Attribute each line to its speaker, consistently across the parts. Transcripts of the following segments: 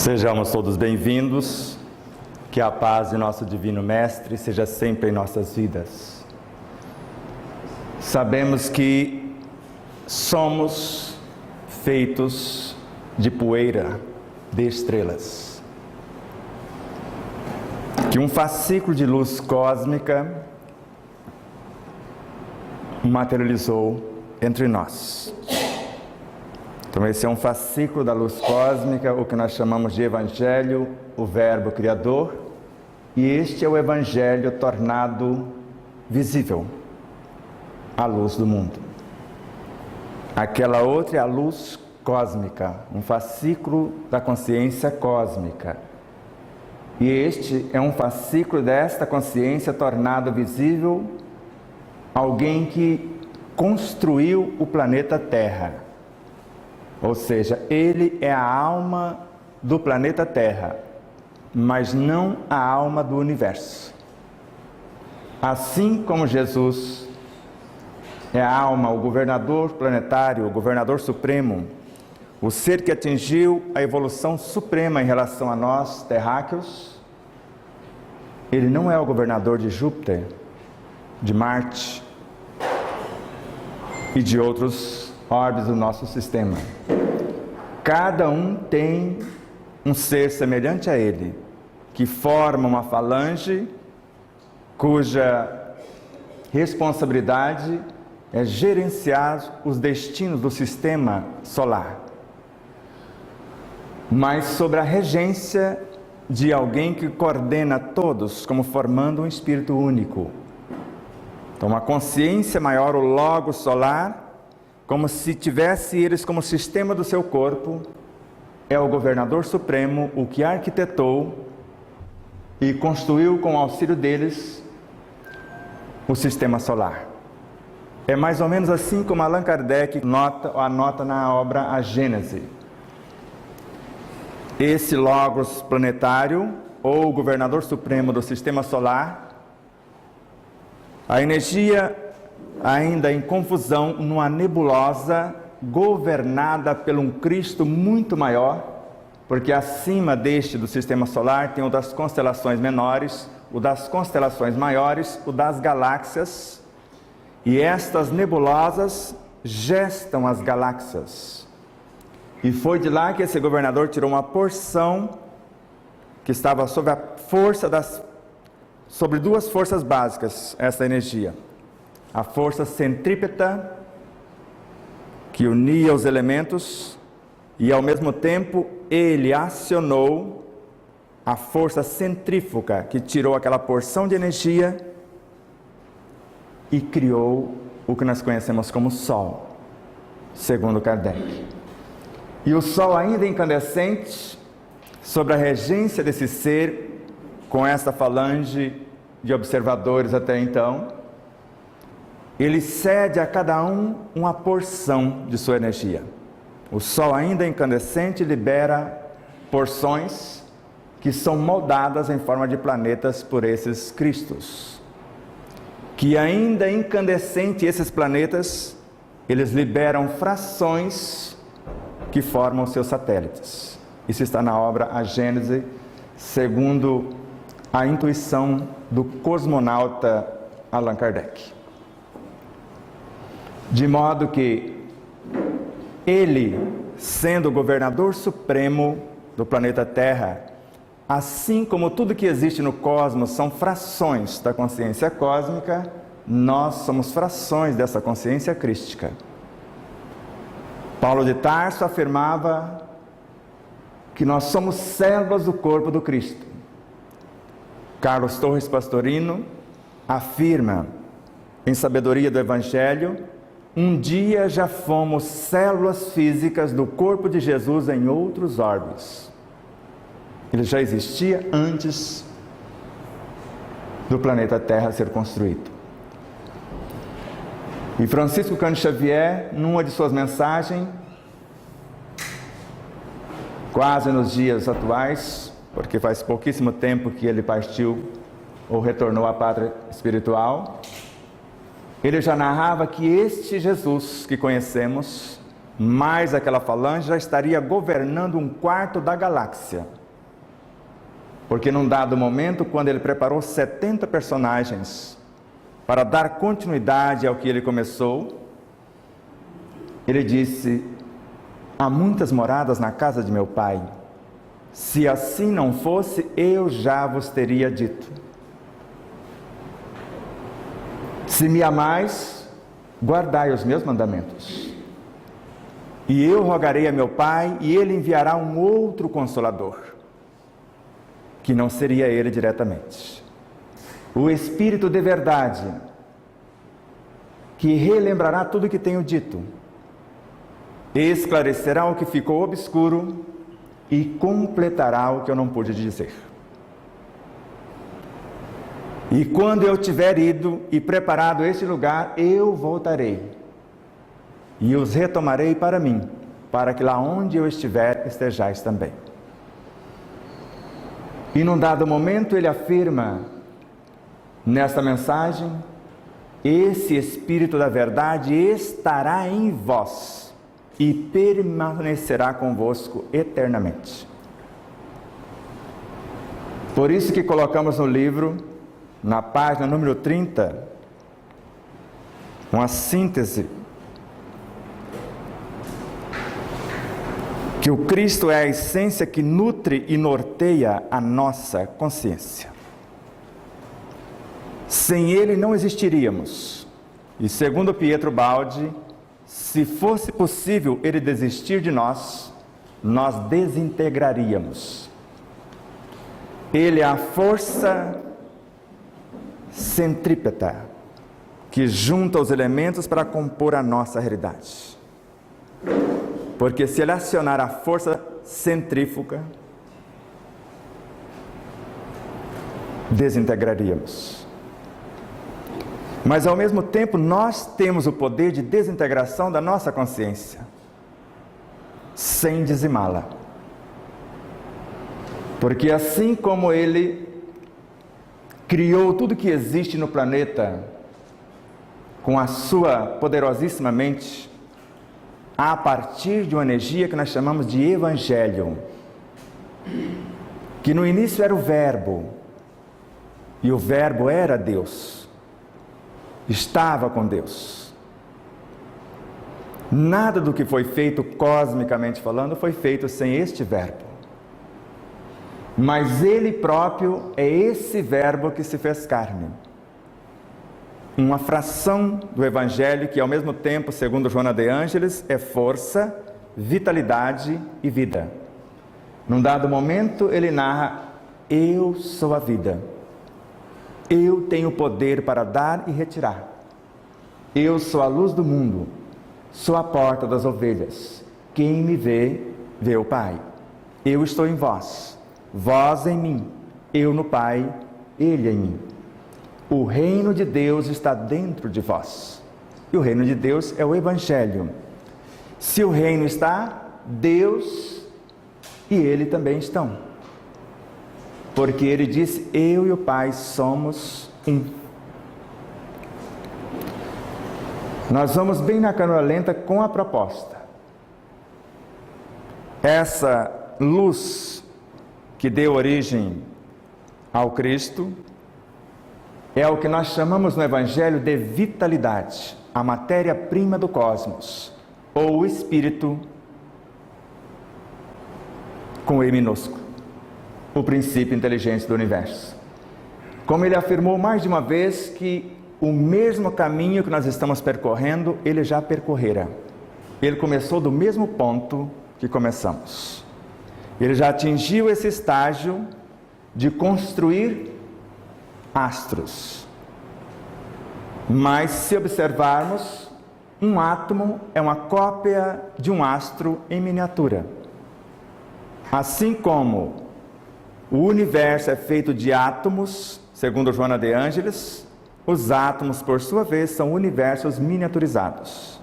Speaker 1: Sejamos todos bem-vindos, que a paz de nosso Divino Mestre seja sempre em nossas vidas. Sabemos que somos feitos de poeira, de estrelas. Que um fascículo de luz cósmica materializou entre nós. Então esse é um fascículo da luz cósmica, o que nós chamamos de Evangelho, o Verbo Criador, e este é o Evangelho tornado visível, a luz do mundo. Aquela outra é a luz cósmica, um fascículo da consciência cósmica. E este é um fascículo desta consciência tornado visível, alguém que construiu o planeta Terra. Ou seja, ele é a alma do planeta Terra, mas não a alma do universo. Assim como Jesus é a alma, o governador planetário, o governador supremo, o ser que atingiu a evolução suprema em relação a nós, terráqueos, ele não é o governador de Júpiter, de Marte e de outros orbes do nosso sistema. Cada um tem um ser semelhante a ele, que forma uma falange, cuja responsabilidade é gerenciar os destinos do sistema solar, mas sobre a regência de alguém que coordena todos, como formando um espírito único. Então, uma consciência maior, o Logos solar, como se tivesse eles como sistema do seu corpo, é o governador supremo, o que arquitetou e construiu com o auxílio deles o sistema solar. É mais ou menos assim como Allan Kardec anota na obra A Gênese. Esse Logos planetário, ou governador supremo do sistema solar, a energia ainda em confusão, numa nebulosa governada por um Cristo muito maior, porque acima deste do sistema solar tem o das constelações menores, o das constelações maiores, o das galáxias, e estas nebulosas gestam as galáxias. E foi de lá que esse governador tirou uma porção que estava sob a força sobre duas forças básicas, essa energia. A força centrípeta, que unia os elementos, e ao mesmo tempo ele acionou a força centrífuga, que tirou aquela porção de energia e criou o que nós conhecemos como Sol, segundo Kardec. E o Sol ainda incandescente, sob a regência desse ser, com essa falange de observadores até então, ele cede a cada um uma porção de sua energia. O Sol ainda incandescente libera porções que são moldadas em forma de planetas por esses Cristos. Que ainda incandescente esses planetas, eles liberam frações que formam seus satélites. Isso está na obra A Gênese, segundo a intuição do cosmonauta Allan Kardec. De modo que ele, sendo o governador supremo do planeta Terra, assim como tudo que existe no cosmos são frações da consciência cósmica, nós somos frações dessa consciência crística. Paulo de Tarso afirmava que nós somos células do corpo do Cristo. Carlos Torres Pastorino afirma, em Sabedoria do Evangelho, um dia já fomos células físicas do corpo de Jesus em outros orbes. Ele já existia antes do planeta Terra ser construído. E Francisco Cândido Xavier, numa de suas mensagens, quase nos dias atuais, porque faz pouquíssimo tempo que ele partiu ou retornou à pátria espiritual, ele já narrava que este Jesus que conhecemos mas aquela falange já estaria governando um quarto da galáxia. Porque num dado momento, quando ele preparou 70 personagens para dar continuidade ao que ele começou, ele disse: há muitas moradas na casa de meu pai. Se assim não fosse, eu já vos teria dito. Se me amais, guardai os meus mandamentos. E eu rogarei a meu pai, e ele enviará um outro Consolador, que não seria ele diretamente. O Espírito de verdade, que relembrará tudo o que tenho dito, esclarecerá o que ficou obscuro e completará o que eu não pude dizer. E quando eu tiver ido e preparado este lugar, eu voltarei e os retomarei para mim, para que lá onde eu estiver, estejais também. E num dado momento ele afirma nesta mensagem: esse Espírito da verdade estará em vós e permanecerá convosco eternamente. Por isso que colocamos no livro, na página número 30, uma síntese, que o Cristo é a essência que nutre e norteia a nossa consciência. Sem Ele não existiríamos. E segundo Pietro Baldi, se fosse possível Ele desistir de nós, nós desintegraríamos. Ele é a força centrípeta que junta os elementos para compor a nossa realidade. Porque se ele acionar a força centrífuga, desintegraríamos. Mas ao mesmo tempo nós temos o poder de desintegração da nossa consciência, sem dizimá-la. Porque assim como ele criou tudo que existe no planeta com a sua poderosíssima mente, a partir de uma energia que nós chamamos de Evangelho, que no início era o Verbo, e o Verbo era Deus, estava com Deus. Nada do que foi feito cosmicamente falando foi feito sem este Verbo. Mas Ele próprio é esse Verbo que se fez carne. Uma fração do Evangelho que ao mesmo tempo, segundo Joana de Ângeles, é força, vitalidade e vida. Num dado momento ele narra: eu sou a vida. Eu tenho poder para dar e retirar. Eu sou a luz do mundo. Sou a porta das ovelhas. Quem me vê, vê o Pai. Eu estou em vós. Vós em mim, eu no Pai, Ele em mim. O reino de Deus está dentro de vós. E o reino de Deus é o Evangelho. Se o reino está, Deus e Ele também estão. Porque Ele disse: eu e o Pai somos um. Nós vamos bem na câmara lenta com a proposta. Essa luz que deu origem ao Cristo é o que nós chamamos no Evangelho de vitalidade, a matéria-prima do cosmos, ou o Espírito com E minúsculo, o princípio inteligente do universo. Como ele afirmou mais de uma vez que o mesmo caminho que nós estamos percorrendo, ele já percorrera. Ele começou do mesmo ponto que começamos. Ele já atingiu esse estágio de construir astros. Mas se observarmos, um átomo é uma cópia de um astro em miniatura. Assim como o universo é feito de átomos, segundo Joana de Ângeles, os átomos, por sua vez, são universos miniaturizados.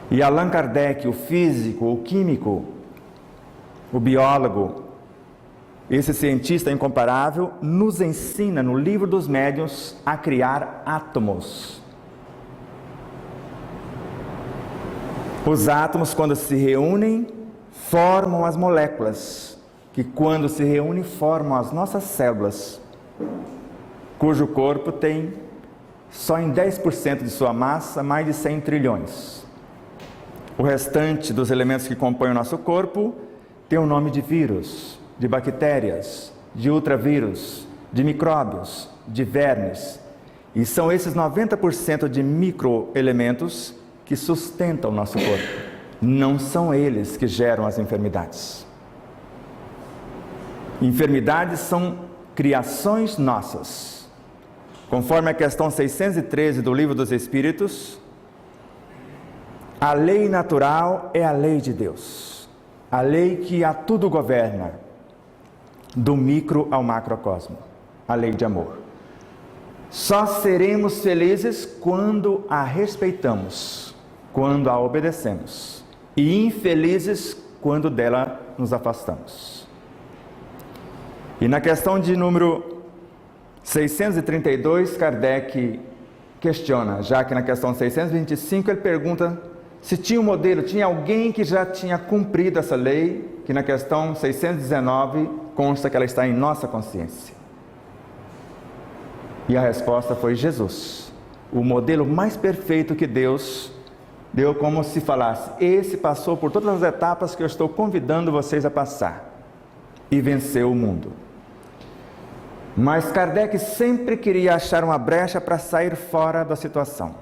Speaker 1: E Allan Kardec, o físico, o químico, o biólogo, esse cientista incomparável, nos ensina no Livro dos Médiuns a criar átomos. Os átomos, quando se reúnem, formam as moléculas, que quando se reúnem formam as nossas células, cujo corpo tem, só em 10% de sua massa, mais de 100 trilhões. O restante dos elementos que compõem o nosso corpo tem o nome de vírus, de bactérias, de ultravírus, de micróbios, de vermes. E são esses 90% de microelementos que sustentam o nosso corpo. Não são eles que geram as enfermidades. Enfermidades são criações nossas. Conforme a questão 613 do Livro dos Espíritos, a lei natural é a lei de Deus. A lei que a tudo governa, do micro ao macrocosmo. A lei de amor. Só seremos felizes quando a respeitamos, quando a obedecemos, e infelizes quando dela nos afastamos. E na questão de número 632, Kardec questiona, já que na questão 625 ele pergunta se tinha um modelo, tinha alguém que já tinha cumprido essa lei, que na questão 619 consta que ela está em nossa consciência. E a resposta foi Jesus, o modelo mais perfeito que Deus deu, como se falasse: esse passou por todas as etapas que eu estou convidando vocês a passar, e venceu o mundo. Mas Kardec sempre queria achar uma brecha para sair fora da situação.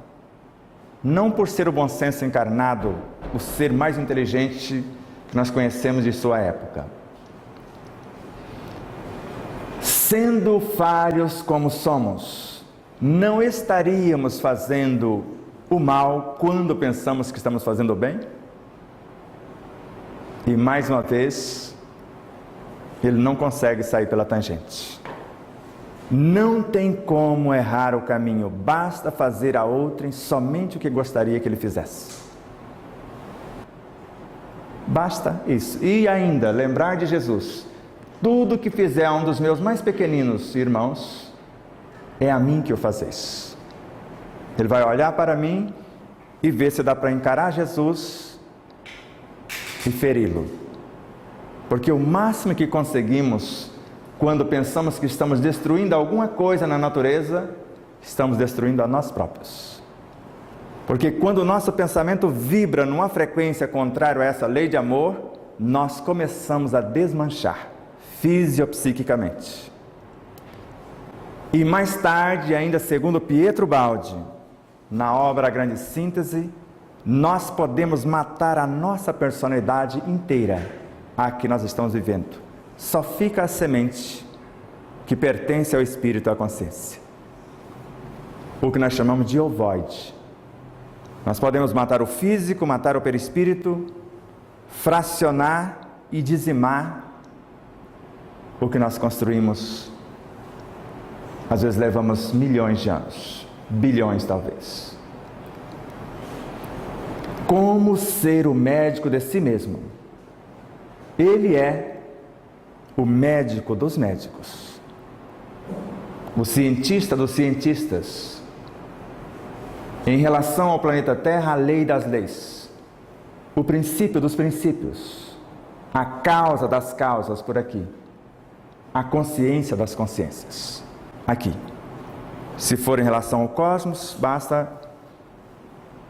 Speaker 1: Não por ser o bom senso encarnado, o ser mais inteligente que nós conhecemos de sua época. Sendo falhos como somos, não estaríamos fazendo o mal quando pensamos que estamos fazendo o bem? E mais uma vez, ele não consegue sair pela tangente. Não tem como errar o caminho, basta fazer a outrem somente o que gostaria que ele fizesse. Basta isso. E ainda, lembrar de Jesus: tudo que fizer a um dos meus mais pequeninos irmãos, é a mim que o fazeis. Ele vai olhar para mim e ver se dá para encarar Jesus e feri-lo. Porque o máximo que conseguimos, quando pensamos que estamos destruindo alguma coisa na natureza, estamos destruindo a nós próprios. Porque quando o nosso pensamento vibra numa frequência contrária a essa lei de amor, nós começamos a desmanchar, fisiopsiquicamente. E mais tarde, ainda segundo Pietro Baldi, na obra A Grande Síntese, nós podemos matar a nossa personalidade inteira, a que nós estamos vivendo. Só fica a semente que pertence ao espírito e à consciência. O que nós chamamos de ovoide. Nós podemos matar o físico, matar o perispírito, fracionar e dizimar o que nós construímos. Às vezes levamos milhões de anos, bilhões talvez. Como ser o médico de si mesmo? Ele é o médico dos médicos, o cientista dos cientistas. Em relação ao planeta Terra, a lei das leis, o princípio dos princípios, a causa das causas por aqui, a consciência das consciências aqui. Se for em relação ao cosmos, basta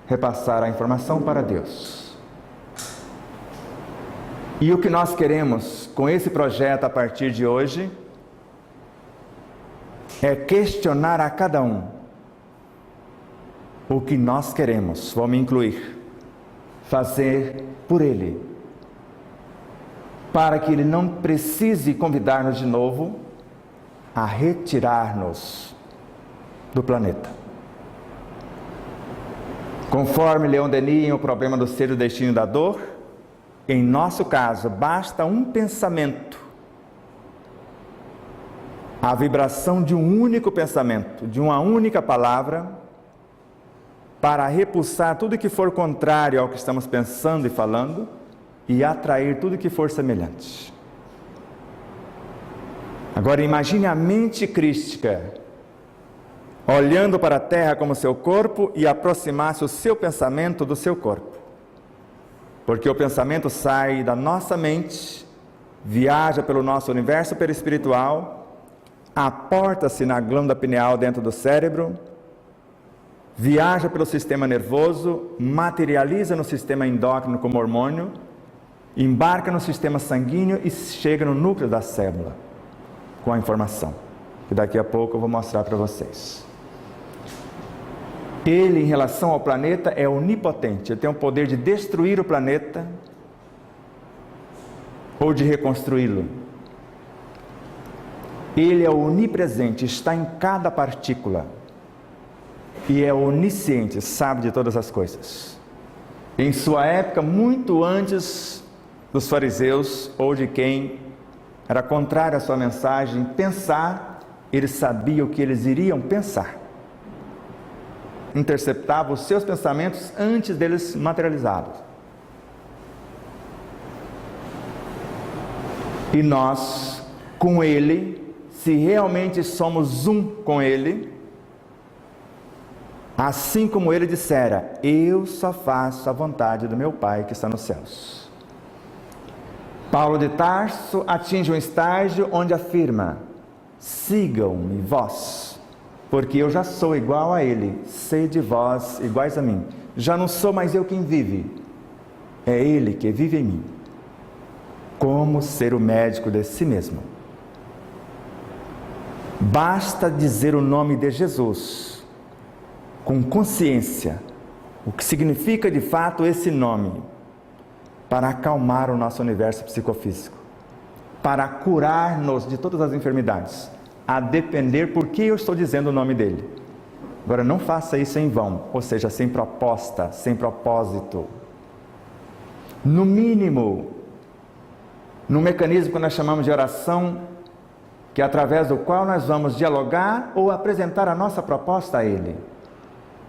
Speaker 1: repassar a informação para Deus. E o que nós queremos com esse projeto a partir de hoje é questionar a cada um o que nós queremos, vou me incluir, fazer por ele, para que ele não precise convidar-nos de novo a retirar-nos do planeta. Conforme Leon Denis em O Problema do Ser e do Destino da Dor, em nosso caso, basta um pensamento, a vibração de um único pensamento, de uma única palavra, para repulsar tudo que for contrário ao que estamos pensando e falando e atrair tudo que for semelhante. Agora imagine a mente crística olhando para a Terra como seu corpo e aproximasse o seu pensamento do seu corpo. Porque o pensamento sai da nossa mente, viaja pelo nosso universo perispiritual, aporta-se na glândula pineal dentro do cérebro, viaja pelo sistema nervoso, materializa no sistema endócrino como hormônio, embarca no sistema sanguíneo e chega no núcleo da célula com a informação, que daqui a pouco eu vou mostrar para vocês. Ele, em relação ao planeta, é onipotente. Ele tem o poder de destruir o planeta ou de reconstruí-lo. Ele é onipresente, está em cada partícula. E é onisciente, sabe de todas as coisas. Em sua época, muito antes dos fariseus ou de quem era contrário à sua mensagem pensar, ele sabia o que eles iriam pensar. Interceptava os seus pensamentos antes deles materializá-los. E nós, com Ele, se realmente somos um com Ele, assim como Ele dissera, eu só faço a vontade do meu Pai que está nos céus. Paulo de Tarso atinge um estágio onde afirma, sigam-me vós, porque eu já sou igual a Ele, sede vós iguais a mim. Já não sou mais eu quem vive, é Ele que vive em mim. Como ser o médico de si mesmo. Basta dizer o nome de Jesus, com consciência, o que significa de fato esse nome, para acalmar o nosso universo psicofísico, para curar-nos de todas as enfermidades, a depender por que eu estou dizendo o nome dele. Agora, não faça isso em vão, ou seja, sem proposta, sem propósito. No mínimo, no mecanismo que nós chamamos de oração, que é através do qual nós vamos dialogar ou apresentar a nossa proposta a ele.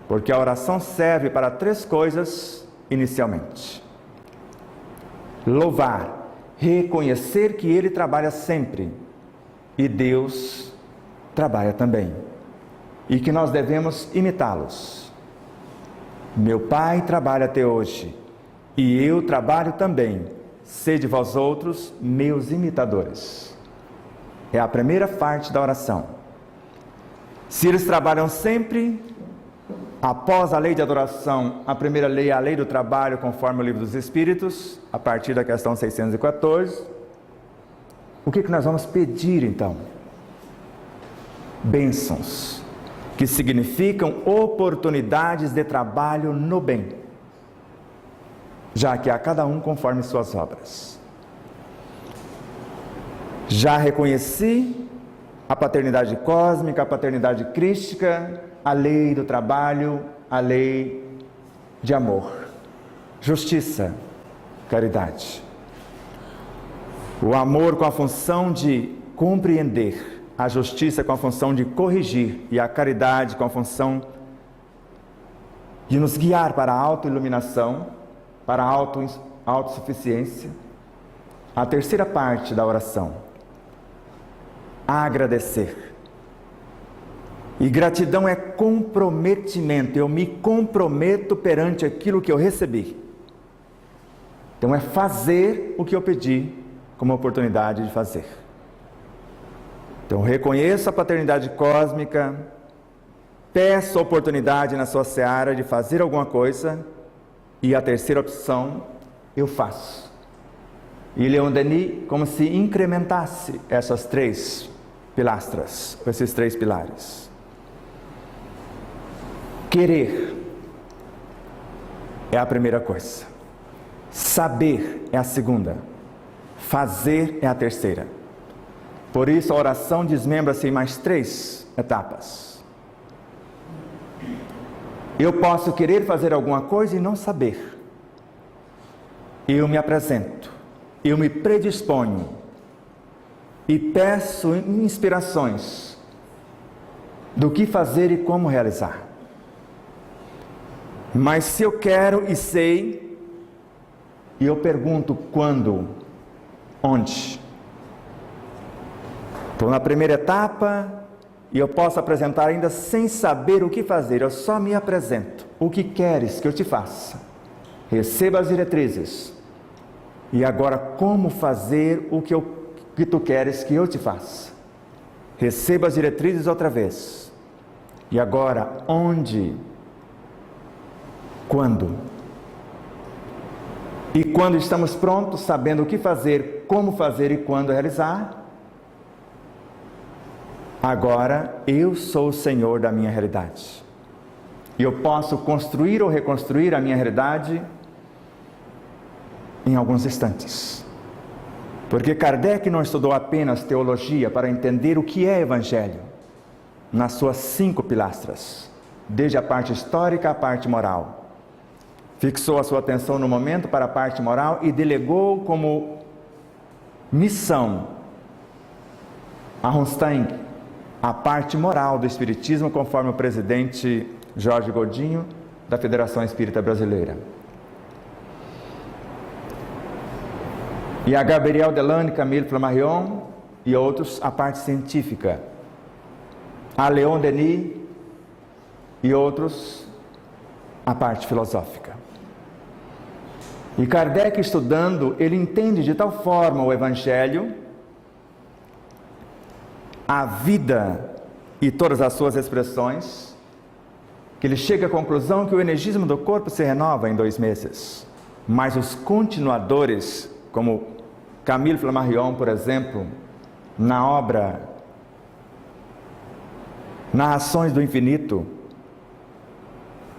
Speaker 1: Porque a oração serve para 3 coisas inicialmente. Louvar, reconhecer que Ele trabalha sempre e Deus trabalha também, e que nós devemos imitá-los. Meu Pai trabalha até hoje e eu trabalho também, sede vós outros meus imitadores. É a primeira parte da oração. Se eles trabalham sempre, após a lei de adoração, a primeira lei é a lei do trabalho, conforme o Livro dos Espíritos, a partir da questão 614. O que nós vamos pedir então? Bênçãos, que significam oportunidades de trabalho no bem, já que a cada um conforme suas obras. Já reconheci a paternidade cósmica, a paternidade crística, a lei do trabalho, a lei de amor, justiça, caridade. O amor com a função de compreender, a justiça com a função de corrigir e a caridade com a função de nos guiar para a autoiluminação, para a autossuficiência. A terceira parte da oração, agradecer. E gratidão é comprometimento, eu me comprometo perante aquilo que eu recebi. Então é fazer o que eu pedi como oportunidade de fazer. Então reconheço a paternidade cósmica, peço a oportunidade na sua seara de fazer alguma coisa, e a terceira opção, eu faço. E Leon Denis como se incrementasse essas 3 pilastras, esses 3 pilares. Querer é a primeira coisa, saber é a segunda, fazer é a terceira. Por isso a oração desmembra-se em mais 3 etapas. Eu posso querer fazer alguma coisa e não saber. Eu me apresento, eu me predisponho e peço inspirações do que fazer e como realizar. Mas se eu quero e sei, e eu pergunto quando, onde? Estou na primeira etapa e eu posso apresentar ainda sem saber o que fazer, eu só me apresento. O que queres que eu te faça? receba as diretrizes. E agora, como fazer o que tu queres que eu te faça? Receba as diretrizes outra vez. E agora, onde? Quando? E quando estamos prontos, sabendo o que fazer, como fazer e quando realizar, agora eu sou o Senhor da minha realidade. E eu posso construir ou reconstruir a minha realidade em alguns instantes. Porque Kardec não estudou apenas teologia para entender o que é Evangelho, nas suas 5 pilastras, desde a parte histórica à parte moral. Fixou a sua atenção no momento para a parte moral e delegou como missão a Rundstein, a parte moral do Espiritismo, conforme o presidente Jorge Godinho, da Federação Espírita Brasileira. E a Gabriel Delane, Camille Flammarion e outros, a parte científica. A Leon Denis e outros, a parte filosófica. E Kardec, estudando, ele entende de tal forma o Evangelho, a vida e todas as suas expressões, que ele chega à conclusão que o energismo do corpo se renova em 2 meses. Mas os continuadores, como Camille Flammarion, por exemplo, na obra Narrações do Infinito,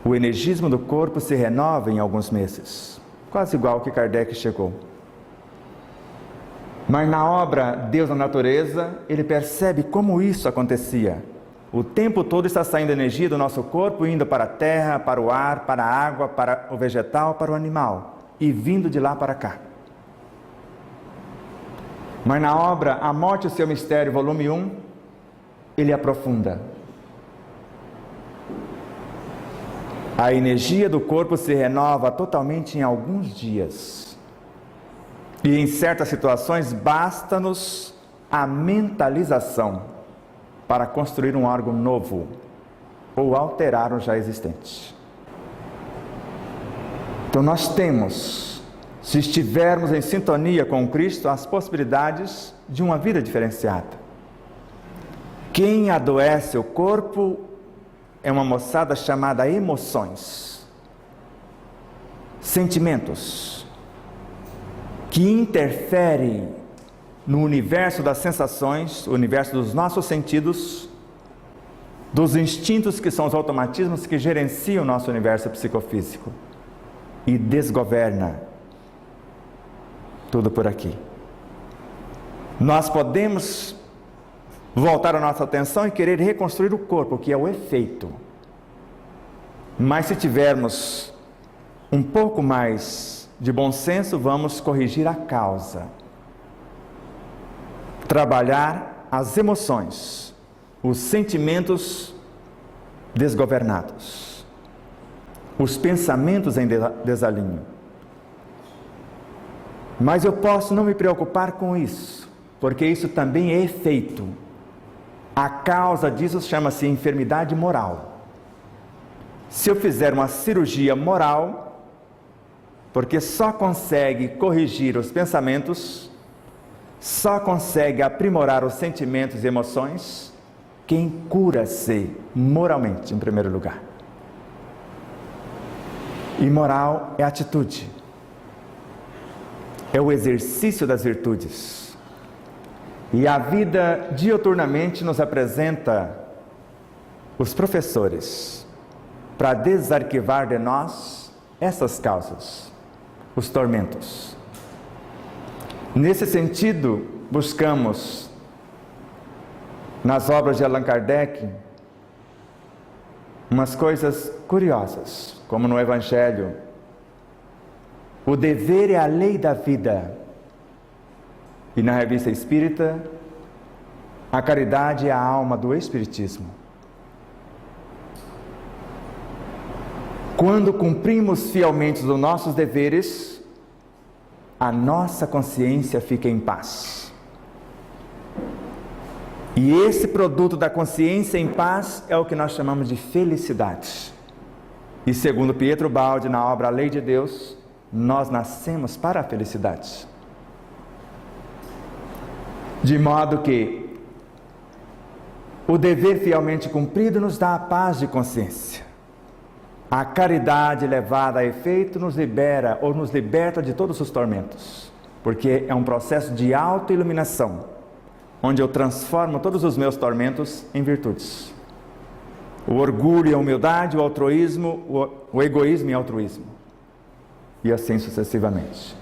Speaker 1: o energismo do corpo se renova em alguns meses. Quase igual que Kardec chegou. Mas na obra Deus na Natureza, ele percebe como isso acontecia. O tempo todo está saindo energia do nosso corpo, indo para a terra, para o ar, para a água, para o vegetal, para o animal, e vindo de lá para cá. Mas na obra A Morte e o Seu Mistério, volume 1, ele aprofunda. A energia do corpo se renova totalmente em alguns dias. E em certas situações basta-nos a mentalização para construir um órgão novo ou alterar o já existente. Então nós temos, se estivermos em sintonia com Cristo, as possibilidades de uma vida diferenciada. Quem adoece o corpo é uma moçada chamada emoções, sentimentos, que interferem no universo das sensações, o universo dos nossos sentidos, dos instintos que são os automatismos que gerenciam o nosso universo psicofísico e desgoverna tudo por aqui. Nós podemos voltar a nossa atenção e querer reconstruir o corpo, que é o efeito. Mas se tivermos um pouco mais de bom senso, vamos corrigir a causa. Trabalhar as emoções, os sentimentos desgovernados, os pensamentos em desalinho. Mas eu posso não me preocupar com isso, porque isso também é efeito. A causa disso chama-se enfermidade moral. Se eu fizer uma cirurgia moral, porque só consegue corrigir os pensamentos, só consegue aprimorar os sentimentos e emoções, quem cura-se moralmente, em primeiro lugar. E moral é atitude, é o exercício das virtudes. E a vida diuturnamente nos apresenta os professores para desarquivar de nós essas causas, os tormentos. Nesse sentido, buscamos nas obras de Allan Kardec umas coisas curiosas, como no Evangelho. O dever é a lei da vida. E na Revista Espírita, a caridade é a alma do Espiritismo. Quando cumprimos fielmente os nossos deveres, a nossa consciência fica em paz. E esse produto da consciência em paz é o que nós chamamos de felicidade. E segundo Pietro Baldi, na obra A Lei de Deus, nós nascemos para a felicidade. De modo que o dever fielmente cumprido nos dá a paz de consciência. A caridade levada a efeito nos libera ou nos liberta de todos os tormentos, porque é um processo de autoiluminação, onde eu transformo todos os meus tormentos em virtudes. O orgulho e a humildade, o altruísmo, o egoísmo e o altruísmo. E assim sucessivamente.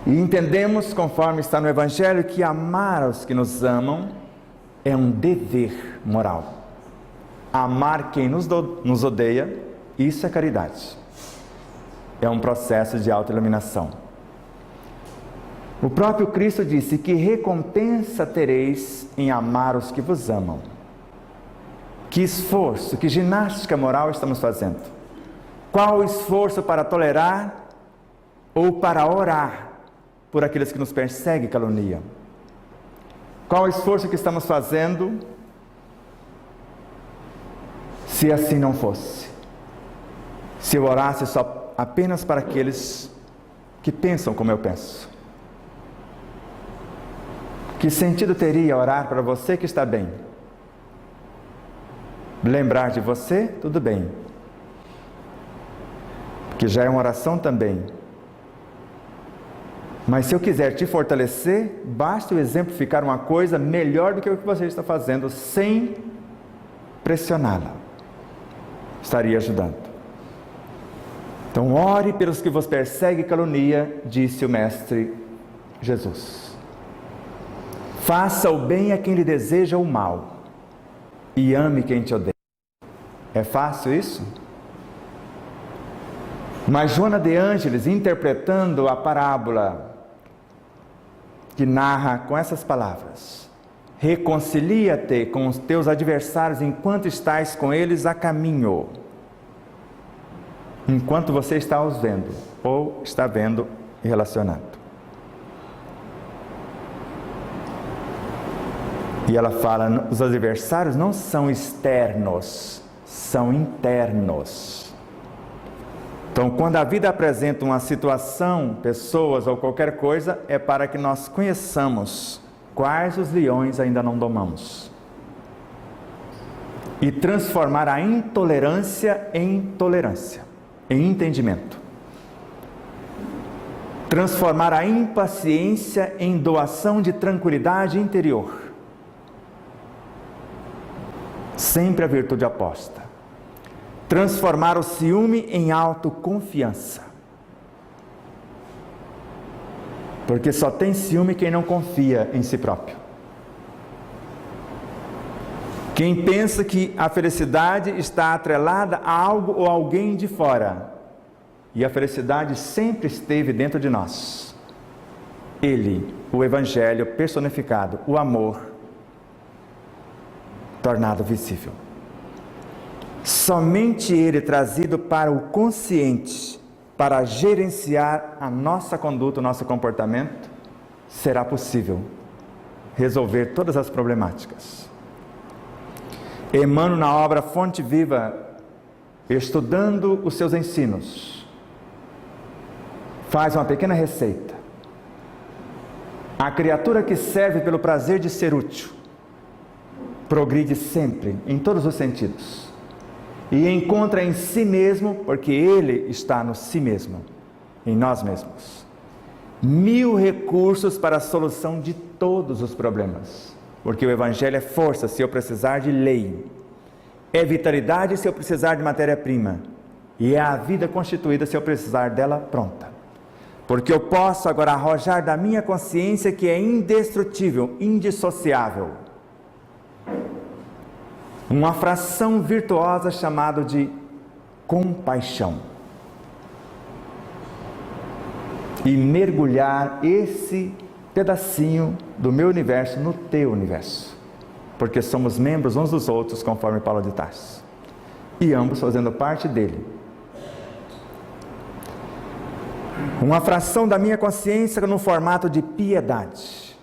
Speaker 1: E entendemos, conforme está no Evangelho, que amar aos que nos amam é um dever moral. Amar quem nos odeia, isso é caridade. É um processo de autoiluminação. O próprio Cristo disse: que recompensa tereis em amar os que vos amam? Que esforço, que ginástica moral estamos fazendo? Qual o esforço para tolerar ou para orar por aqueles que nos perseguem e caluniam? Qual o esforço que estamos fazendo se assim não fosse? Se eu orasse só apenas para aqueles que pensam como eu penso? Que sentido teria orar para você que está bem? Lembrar de você, tudo bem, que já é uma oração também. Mas se eu quiser te fortalecer, basta eu exemplificar uma coisa melhor do que o que você está fazendo, sem pressioná-la. Estaria ajudando. Então, ore pelos que vos persegue e calunia, disse o Mestre Jesus. Faça o bem a quem lhe deseja o mal, e ame quem te odeia. É fácil isso? Mas Joana de Ângeles, interpretando a parábola que narra com essas palavras: reconcilia-te com os teus adversários enquanto estás com eles a caminho, enquanto você está os vendo, ou está vendo e relacionado. E ela fala: os adversários não são externos, são internos. Então, quando a vida apresenta uma situação, pessoas ou qualquer coisa, é para que nós conheçamos quais os leões ainda não domamos. E transformar a intolerância em tolerância, em entendimento. Transformar a impaciência em doação de tranquilidade interior. Sempre a virtude oposta. Transformar o ciúme em autoconfiança. Porque só tem ciúme quem não confia em si próprio. Quem pensa que a felicidade está atrelada a algo ou alguém de fora. E a felicidade sempre esteve dentro de nós. Ele, o Evangelho personificado, o amor, tornado visível. Somente ele trazido para o consciente, para gerenciar a nossa conduta, o nosso comportamento, será possível resolver todas as problemáticas. Emmanuel, na obra Fonte Viva, estudando os seus ensinos, faz uma pequena receita. A criatura que serve pelo prazer de ser útil, progride sempre, em todos os sentidos. E encontra em si mesmo, porque ele está no si mesmo, em nós mesmos, 1000 recursos para a solução de todos os problemas. Porque o Evangelho é força se eu precisar de lei, é vitalidade se eu precisar de matéria-prima, e é a vida constituída se eu precisar dela pronta. Porque eu posso agora arrojar da minha consciência que é indestrutível, indissociável, uma fração virtuosa chamada de compaixão. E mergulhar esse pedacinho do meu universo no teu universo. Porque somos membros uns dos outros, conforme Paulo de Tarso. E ambos fazendo parte dele. Uma fração da minha consciência no formato de piedade.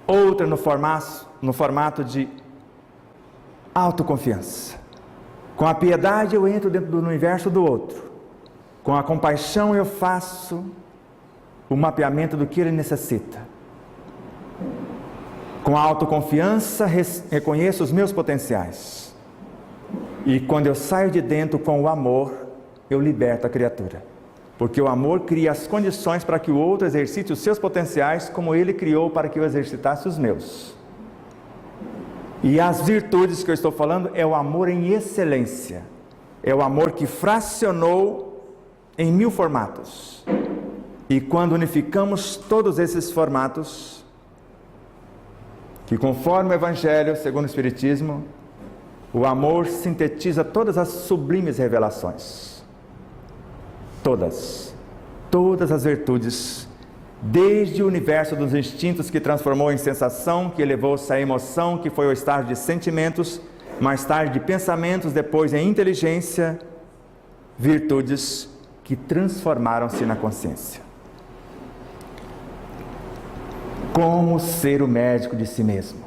Speaker 1: Outra no formato de autoconfiança. Com a piedade eu entro dentro do universo do outro. Com a compaixão eu faço o mapeamento do que ele necessita. Com a autoconfiança reconheço os meus potenciais. E quando eu saio de dentro com o amor, eu liberto a criatura. Porque o amor cria as condições para que o outro exercite os seus potenciais como ele criou para que eu exercitasse os meus. E as virtudes que eu estou falando é o amor em excelência. É o amor que fracionou em 1000 formatos. E quando unificamos todos esses formatos, que conforme o Evangelho, segundo o Espiritismo, o amor sintetiza todas as sublimes revelações. Todas as virtudes, desde o universo dos instintos que transformou em sensação, que elevou-se à emoção, que foi o estágio de sentimentos, mais tarde de pensamentos, depois em inteligência, virtudes que transformaram-se na consciência. Como ser o médico de si mesmo?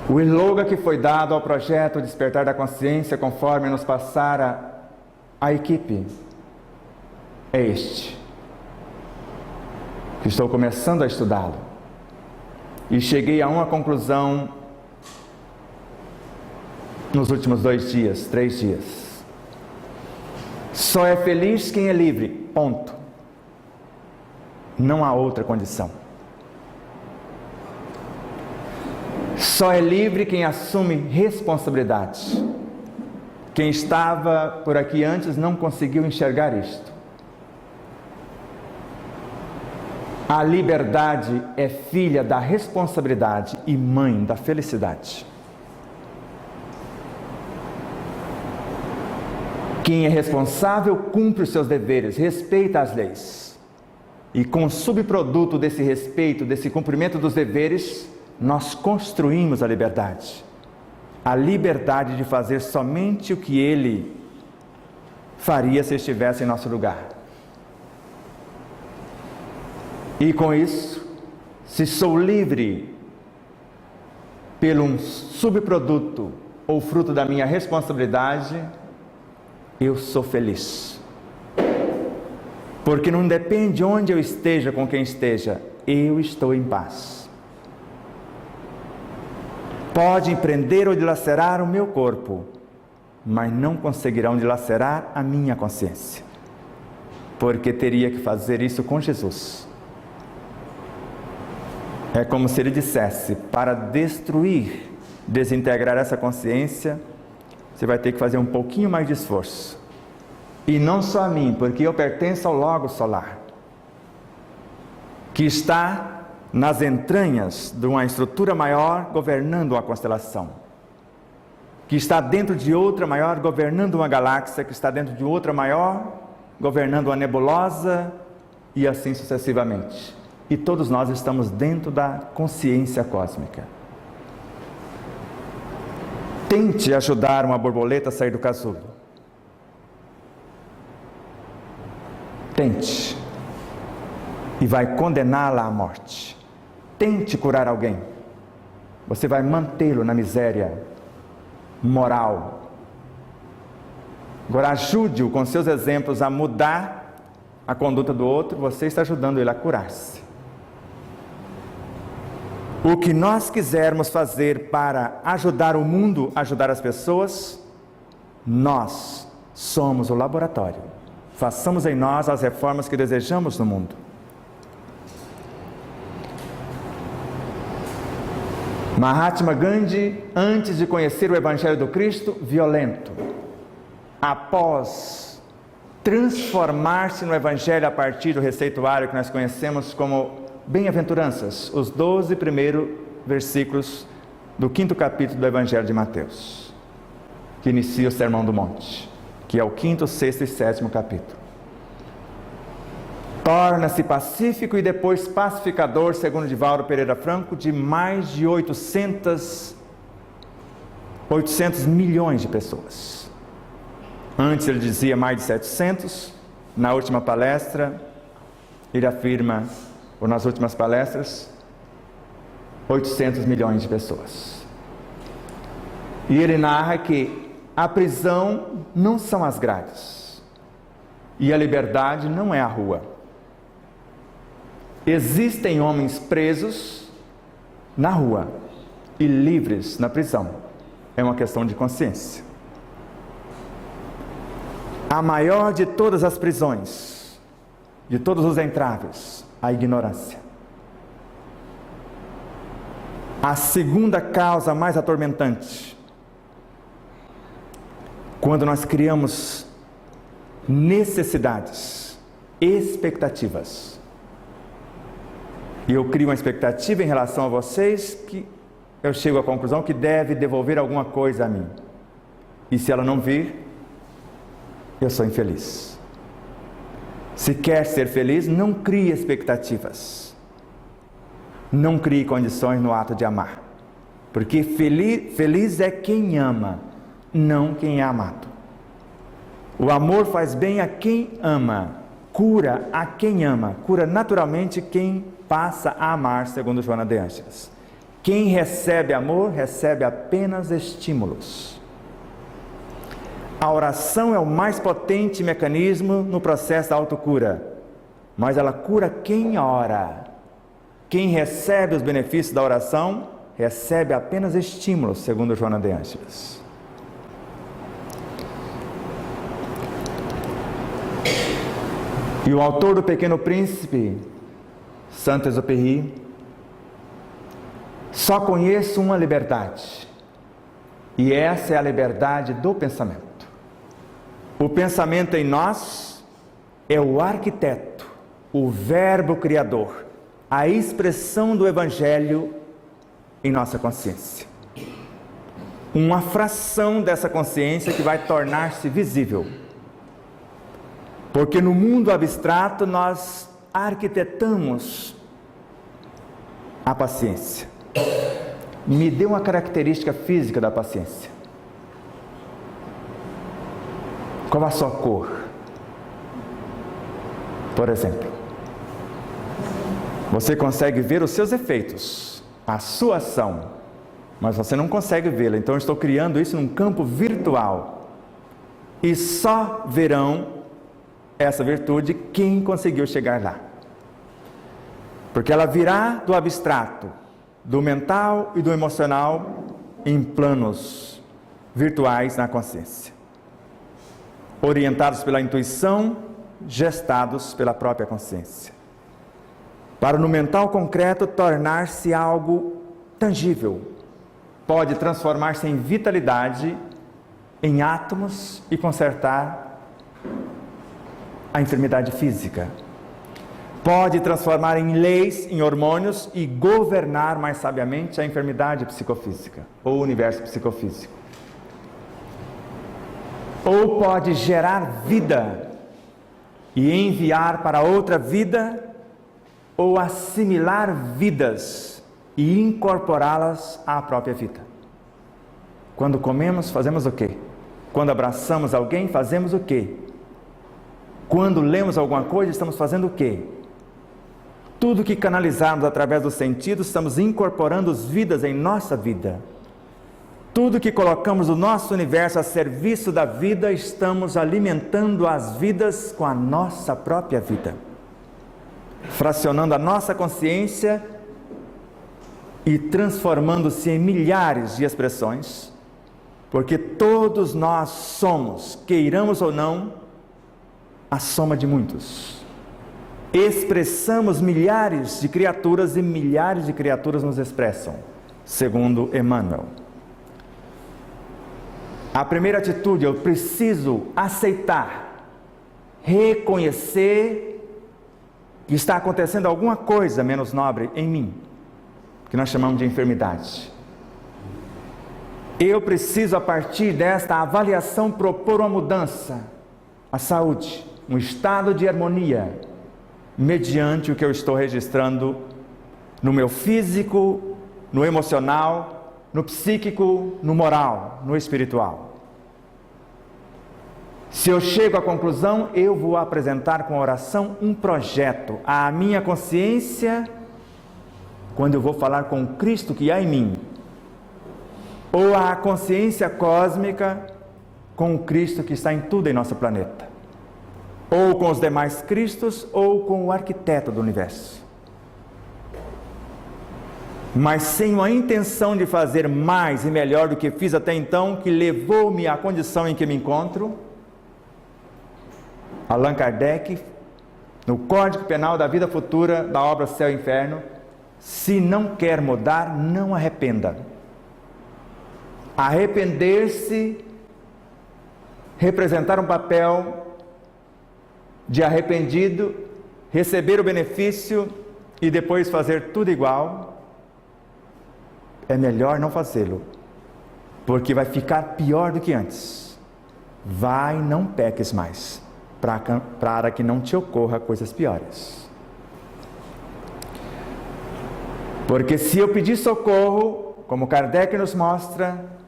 Speaker 1: O slogan que foi dado ao projeto Despertar da Consciência, conforme nos passara a equipe, é este, que estou começando a estudá-lo, e cheguei a uma conclusão nos últimos 2 dias, 3 dias. Só é feliz quem é livre, ponto. Não há outra condição. Só é livre quem assume responsabilidade. Quem estava por aqui antes não conseguiu enxergar isto. A liberdade é filha da responsabilidade e mãe da felicidade. Quem é responsável cumpre os seus deveres, respeita as leis. E com o subproduto desse respeito, desse cumprimento dos deveres, nós construímos a liberdade. A liberdade de fazer somente o que ele faria se estivesse em nosso lugar. E com isso, se sou livre pelo um subproduto ou fruto da minha responsabilidade, eu sou feliz. Porque não depende onde eu esteja, com quem esteja, eu estou em paz. Podem prender ou dilacerar o meu corpo, mas não conseguirão dilacerar a minha consciência, porque teria que fazer isso com Jesus. É como se ele dissesse, para destruir, desintegrar essa consciência, você vai ter que fazer um pouquinho mais de esforço. E não só a mim, porque eu pertenço ao Logos Solar, que está nas entranhas de uma estrutura maior governando uma constelação, que está dentro de outra maior governando uma galáxia, que está dentro de outra maior governando uma nebulosa, e assim sucessivamente. E todos nós estamos dentro da consciência cósmica. Tente ajudar uma borboleta a sair do casulo. Tente. E vai condená-la à morte. Tente curar alguém. Você vai mantê-lo na miséria moral. Agora ajude-o com seus exemplos a mudar a conduta do outro. Você está ajudando ele a curar-se. O que nós quisermos fazer para ajudar o mundo, ajudar as pessoas, nós somos o laboratório. Façamos em nós as reformas que desejamos no mundo. Mahatma Gandhi, antes de conhecer o Evangelho do Cristo, violento. Após transformar-se no Evangelho a partir do receituário que nós conhecemos como Bem-aventuranças, os 12 primeiros versículos do 5º capítulo do Evangelho de Mateus, que inicia o Sermão do Monte, que é o 5º, 6º e 7º capítulo. Torna-se pacífico e depois pacificador, segundo Divaldo Pereira Franco, de mais de 800 milhões de pessoas. Antes ele dizia mais de 700, na última palestra ele afirma, ou nas últimas palestras, 800 milhões de pessoas. E ele narra que a prisão não são as grades. E a liberdade não é a rua. Existem homens presos na rua e livres na prisão. É uma questão de consciência. A maior de todas as prisões, de todos os entraves, a ignorância. A segunda causa mais atormentante, quando nós criamos necessidades, expectativas. E eu crio uma expectativa em relação a vocês que eu chego à conclusão que deve devolver alguma coisa a mim. E se ela não vir, eu sou infeliz. Se quer ser feliz, não crie expectativas. Não crie condições no ato de amar. Porque feliz é quem ama, não quem é amado. O amor faz bem a quem ama, cura a quem ama, cura naturalmente quem passa a amar, segundo Joana de Ângeles. Quem recebe amor, recebe apenas estímulos. A oração é o mais potente mecanismo no processo da autocura, mas ela cura quem ora. Quem recebe os benefícios da oração, recebe apenas estímulos, segundo Joana de Ângeles. E o autor do Pequeno Príncipe, Saint-Exupéry, só conheço uma liberdade, e essa é a liberdade do pensamento. O pensamento em nós é o arquiteto, o verbo criador, a expressão do Evangelho em nossa consciência. Uma fração dessa consciência que vai tornar-se visível. Porque no mundo abstrato nós arquitetamos a paciência. Me dê uma característica física da paciência. Qual a sua cor? Por exemplo. Você consegue ver os seus efeitos, a sua ação, mas você não consegue vê-la. Então eu estou criando isso num campo virtual. E só verão essa virtude quem conseguiu chegar lá. Porque ela virá do abstrato, do mental e do emocional em planos virtuais na consciência. Orientados pela intuição, gestados pela própria consciência. Para no mental concreto tornar-se algo tangível. Pode transformar-se em vitalidade, em átomos e consertar a enfermidade física. Pode transformar em leis, em hormônios e governar mais sabiamente a enfermidade psicofísica ou o universo psicofísico. Ou pode gerar vida e enviar para outra vida, ou assimilar vidas e incorporá-las à própria vida. Quando comemos, fazemos o quê? Quando abraçamos alguém, fazemos o quê? Quando lemos alguma coisa, estamos fazendo o quê? Tudo que canalizarmos através dos sentidos, estamos incorporando as vidas em nossa vida. Tudo que colocamos o nosso universo a serviço da vida, estamos alimentando as vidas com a nossa própria vida. Fracionando a nossa consciência e transformando-se em milhares de expressões, porque todos nós somos, queiramos ou não, a soma de muitos. Expressamos milhares de criaturas e milhares de criaturas nos expressam, segundo Emmanuel. A primeira atitude, eu preciso aceitar, reconhecer que está acontecendo alguma coisa menos nobre em mim, que nós chamamos de enfermidade. Eu preciso, a partir desta avaliação, propor uma mudança, a saúde, um estado de harmonia, mediante o que eu estou registrando no meu físico, no emocional, no psíquico, no moral, no espiritual. Se eu chego à conclusão, eu vou apresentar com a oração um projeto à minha consciência, quando eu vou falar com Cristo que há em mim, ou à consciência cósmica, com o Cristo que está em tudo em nosso planeta, ou com os demais Cristos, ou com o arquiteto do universo. Mas sem a intenção de fazer mais e melhor do que fiz até então, que levou-me à condição em que me encontro, Allan Kardec, no Código Penal da Vida Futura, da obra Céu e Inferno, se não quer mudar, não arrependa. Arrepender-se, representar um papel de arrependido, receber o benefício e depois fazer tudo igual, é melhor não fazê-lo, porque vai ficar pior do que antes. Vai, não peques mais, para que não te ocorra coisas piores. Porque se eu pedir socorro, como Kardec nos mostra,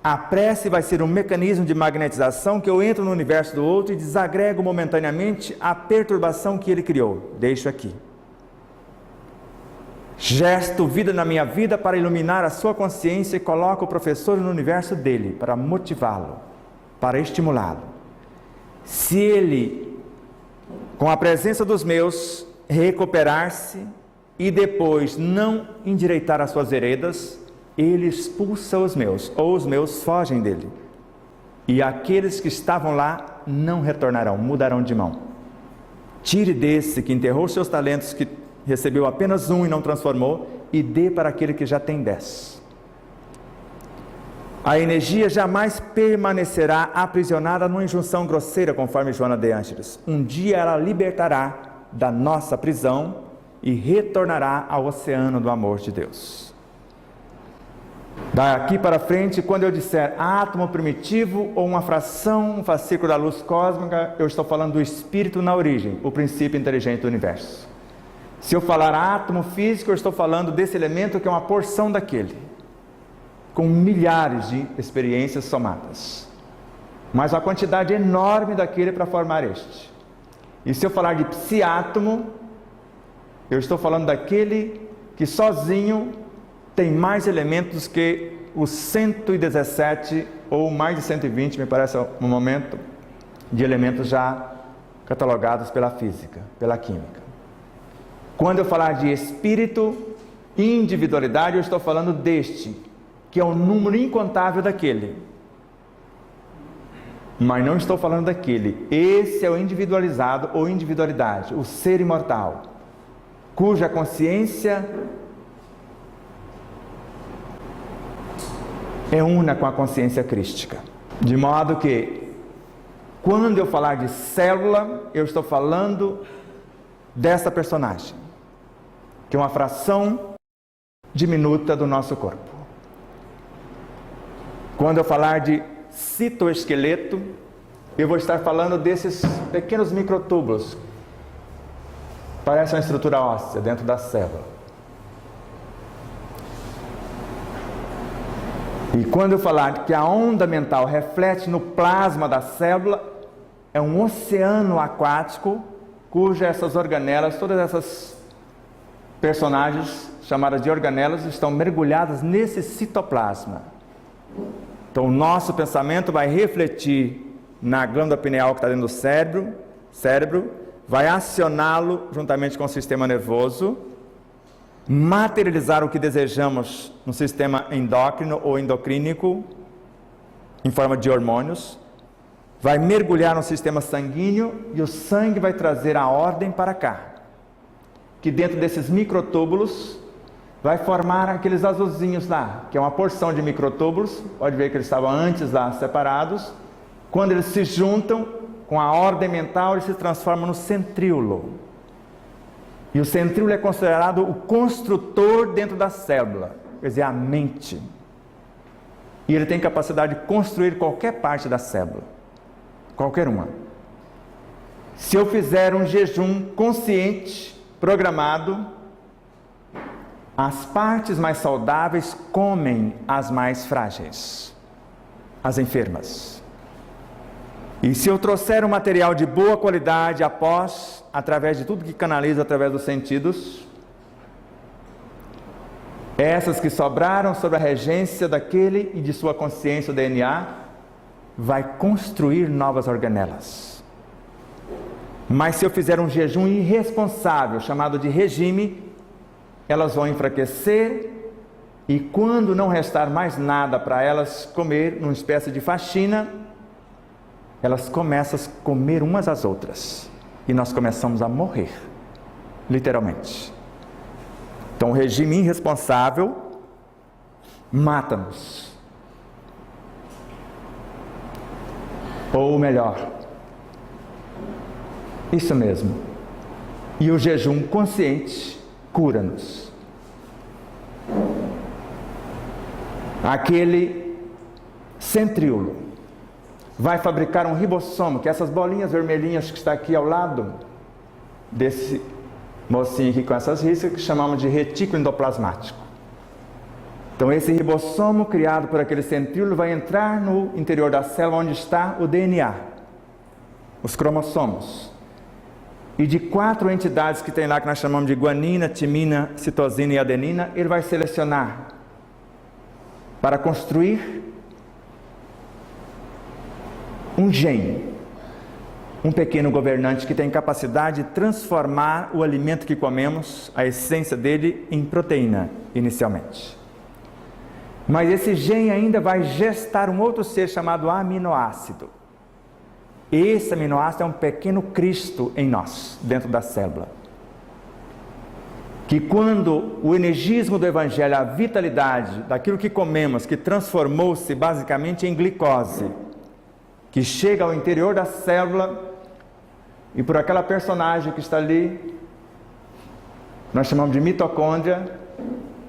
Speaker 1: a prece vai ser um mecanismo de magnetização que eu entro no universo do outro e desagrego momentaneamente a perturbação que ele criou. Deixo aqui. Gesto vida na minha vida para iluminar a sua consciência e coloco o professor no universo dele, para motivá-lo, para estimulá-lo. Se ele, com a presença dos meus, recuperar-se e depois não endireitar as suas veredas, ele expulsa os meus, ou os meus fogem dele. E aqueles que estavam lá não retornarão, mudarão de mão. Tire desse que enterrou seus talentos, que recebeu apenas um e não transformou, e dê para aquele que já tem 10. A energia jamais permanecerá aprisionada numa injunção grosseira, conforme Joana de Ângeles. Um dia ela libertará da nossa prisão e retornará ao oceano do amor de Deus. Daqui para frente, quando eu disser átomo primitivo ou uma fração, um fascículo da luz cósmica, eu estou falando do espírito na origem, o princípio inteligente do universo. Se eu falar átomo físico, eu estou falando desse elemento que é uma porção daquele, com milhares de experiências somadas, mas a quantidade enorme daquele para formar este. E se eu falar de psiátomo, eu estou falando daquele que sozinho tem mais elementos que os 117 ou mais de 120, me parece no momento, de elementos já catalogados pela física, pela química. Quando eu falar de espírito, individualidade, eu estou falando deste, que é um número incontável daquele. Mas não estou falando daquele. Esse é o individualizado ou individualidade, o ser imortal, cuja consciência é una com a consciência crística. De modo que, quando eu falar de célula, eu estou falando dessa personagem, que é uma fração diminuta do nosso corpo. Quando eu falar de citoesqueleto, eu vou estar falando desses pequenos microtúbulos. Parece uma estrutura óssea dentro da célula. E quando eu falar que a onda mental reflete no plasma da célula, é um oceano aquático, cuja essas organelas, todas essas personagens chamadas de organelas, estão mergulhadas nesse citoplasma. Então o nosso pensamento vai refletir na glândula pineal que está dentro do cérebro, vai acioná-lo juntamente com o sistema nervoso, materializar o que desejamos no sistema endócrino ou endocrínico, em forma de hormônios, vai mergulhar no sistema sanguíneo e o sangue vai trazer a ordem para cá, que dentro desses microtúbulos vai formar aqueles azulzinhos lá, que é uma porção de microtúbulos. Pode ver que eles estavam antes lá separados. Quando eles se juntam com a ordem mental, eles se transformam no centríolo. E o centríolo é considerado o construtor dentro da célula, quer dizer, a mente. E ele tem capacidade de construir qualquer parte da célula, qualquer uma. Se eu fizer um jejum consciente, programado, as partes mais saudáveis comem as mais frágeis, as enfermas. E se eu trouxer um material de boa qualidade através de tudo que canaliza através dos sentidos, essas que sobraram sob a regência daquele e de sua consciência, o DNA, vai construir novas organelas. Mas se eu fizer um jejum irresponsável, chamado de regime, elas vão enfraquecer, e quando não restar mais nada para elas comer, numa espécie de faxina, elas começam a comer umas às outras, e nós começamos a morrer, literalmente. Então o regime irresponsável mata-nos. Ou melhor, isso mesmo, e o jejum consciente cura-nos. Aquele centríolo vai fabricar um ribossomo, que é essas bolinhas vermelhinhas que está aqui ao lado desse mocinho aqui com essas riscas, que chamamos de retículo endoplasmático. Então esse ribossomo criado por aquele centríolo vai entrar no interior da célula onde está o DNA, os cromossomos. E de 4 entidades que tem lá, que nós chamamos de guanina, timina, citosina e adenina, ele vai selecionar para construir um gene, um pequeno governante que tem capacidade de transformar o alimento que comemos, a essência dele, em proteína, inicialmente. Mas esse gene ainda vai gestar um outro ser chamado aminoácido. Esse aminoácido é um pequeno Cristo em nós, dentro da célula. Que quando o energismo do Evangelho, a vitalidade daquilo que comemos, que transformou-se basicamente em glicose, que chega ao interior da célula, e por aquela personagem que está ali, nós chamamos de mitocôndria,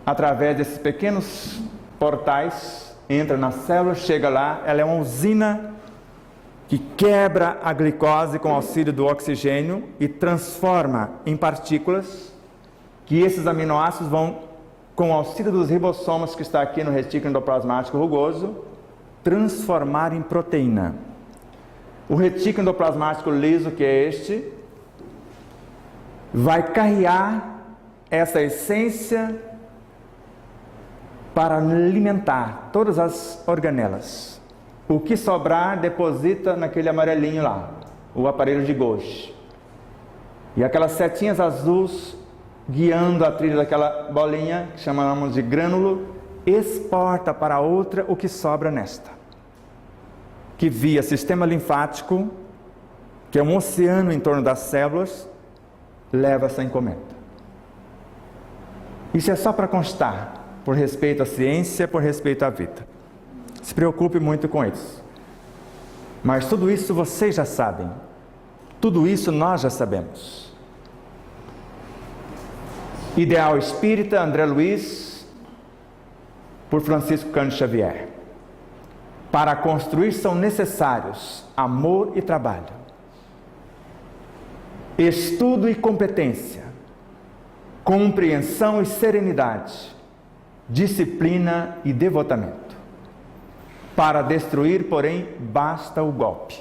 Speaker 1: através desses pequenos portais, entra na célula, chega lá, ela é uma usina que quebra a glicose com auxílio do oxigênio e transforma em partículas, que esses aminoácidos vão, com o auxílio dos ribossomos que está aqui no retículo endoplasmático rugoso, transformar em proteína. O retículo endoplasmático liso, que é este, vai carrear essa essência para alimentar todas as organelas. O que sobrar, deposita naquele amarelinho lá, o aparelho de Golgi. E aquelas setinhas azuis, guiando a trilha daquela bolinha, que chamamos de grânulo, exporta para outra o que sobra nesta, que via sistema linfático, que é um oceano em torno das células, leva essa encomenda. Isso é só para constar, por respeito à ciência, por respeito à vida. Se preocupe muito com isso. Mas tudo isso vocês já sabem. Tudo isso nós já sabemos. Ideal Espírita, André Luiz, por Francisco Cândido Xavier. Para construir são necessários amor e trabalho, estudo e competência, compreensão e serenidade, disciplina e devotamento. Para destruir, porém, basta o golpe.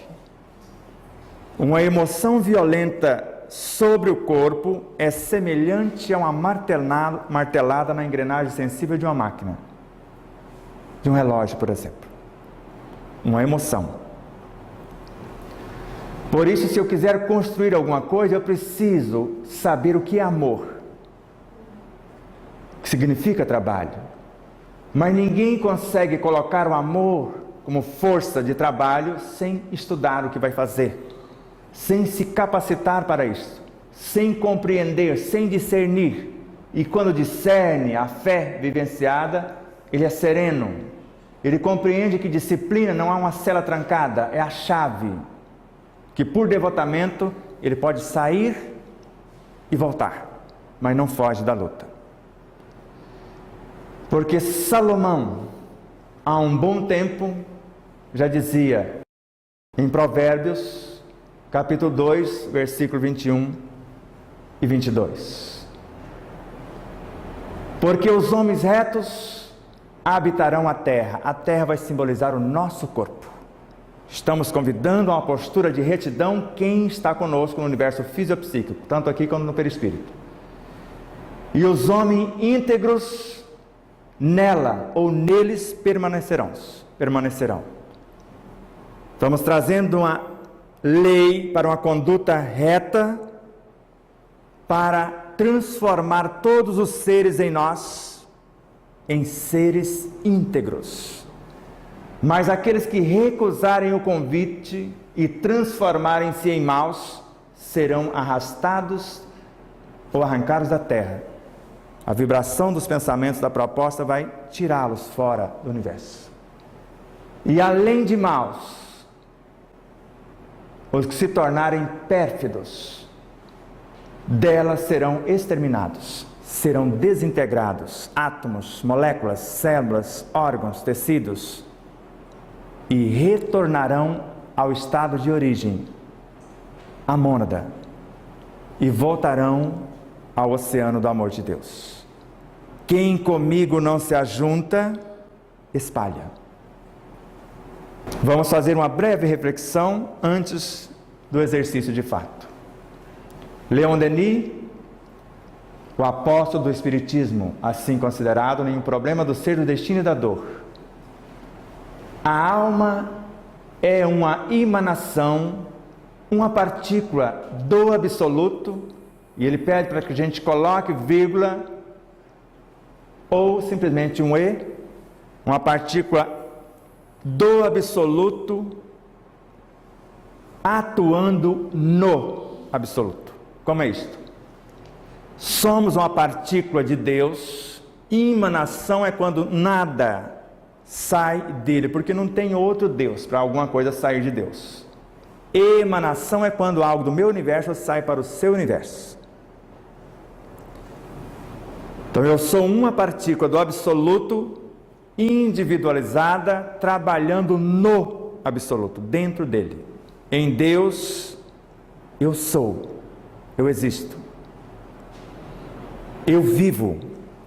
Speaker 1: Uma emoção violenta sobre o corpo é semelhante a uma martelada na engrenagem sensível de uma máquina, de um relógio, por exemplo. Uma emoção. Por isso, se eu quiser construir alguma coisa, eu preciso saber o que é amor, que significa trabalho. Mas ninguém consegue colocar o amor como força de trabalho sem estudar o que vai fazer, sem se capacitar para isso, sem compreender, sem discernir. E quando discerne a fé vivenciada, ele é sereno. Ele compreende que disciplina não é uma cela trancada, é a chave, que por devotamento ele pode sair e voltar, mas não foge da luta. Porque Salomão, há um bom tempo, já dizia em Provérbios, capítulo 2, versículo 21 e 22. Porque os homens retos habitarão a terra vai simbolizar o nosso corpo. Estamos convidando a uma postura de retidão quem está conosco no universo fisiopsíquico, tanto aqui quanto no perispírito. E os homens íntegros nela ou neles permanecerão. Estamos trazendo uma lei para uma conduta reta, para transformar todos os seres em nós em seres íntegros. Mas aqueles que recusarem o convite e transformarem-se em maus, serão arrastados ou arrancados da terra. A vibração dos pensamentos da proposta vai tirá-los fora do universo. E além de maus, os que se tornarem pérfidos, delas serão exterminados, serão desintegrados, átomos, moléculas, células, órgãos, tecidos, e retornarão ao estado de origem, a mônada, e voltarão ao oceano do amor de Deus. Quem comigo não se ajunta, espalha. Vamos fazer uma breve reflexão antes do exercício de fato. Leon Denis, o apóstolo do Espiritismo, assim considerado, em O Problema do Ser, do Destino e da Dor. A alma é uma emanação, uma partícula do absoluto, e ele pede para que a gente coloque vírgula, ou simplesmente um E, uma partícula do absoluto, atuando no absoluto. Como é isto? Somos uma partícula de Deus. Emanação é quando nada sai dele, porque não tem outro Deus para alguma coisa sair de Deus. Emanação é quando algo do meu universo sai para o seu universo. Então eu sou uma partícula do absoluto, individualizada, trabalhando no absoluto, dentro dele. Em Deus, eu sou, eu existo. Eu vivo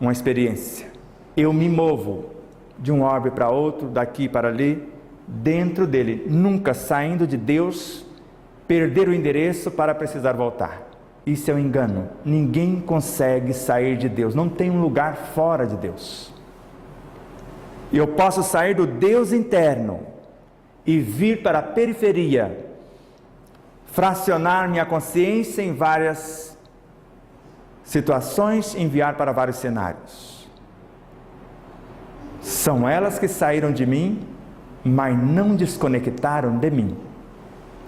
Speaker 1: uma experiência. Eu me movo de um orbe para outro, daqui para ali, dentro dele, nunca saindo de Deus, perder o endereço para precisar voltar. Isso é um engano. Ninguém consegue sair de Deus, não tem um lugar fora de Deus. Eu posso sair do Deus interno e vir para a periferia, fracionar minha consciência em várias situações, enviar para vários cenários. São elas que saíram de mim, mas não desconectaram de mim.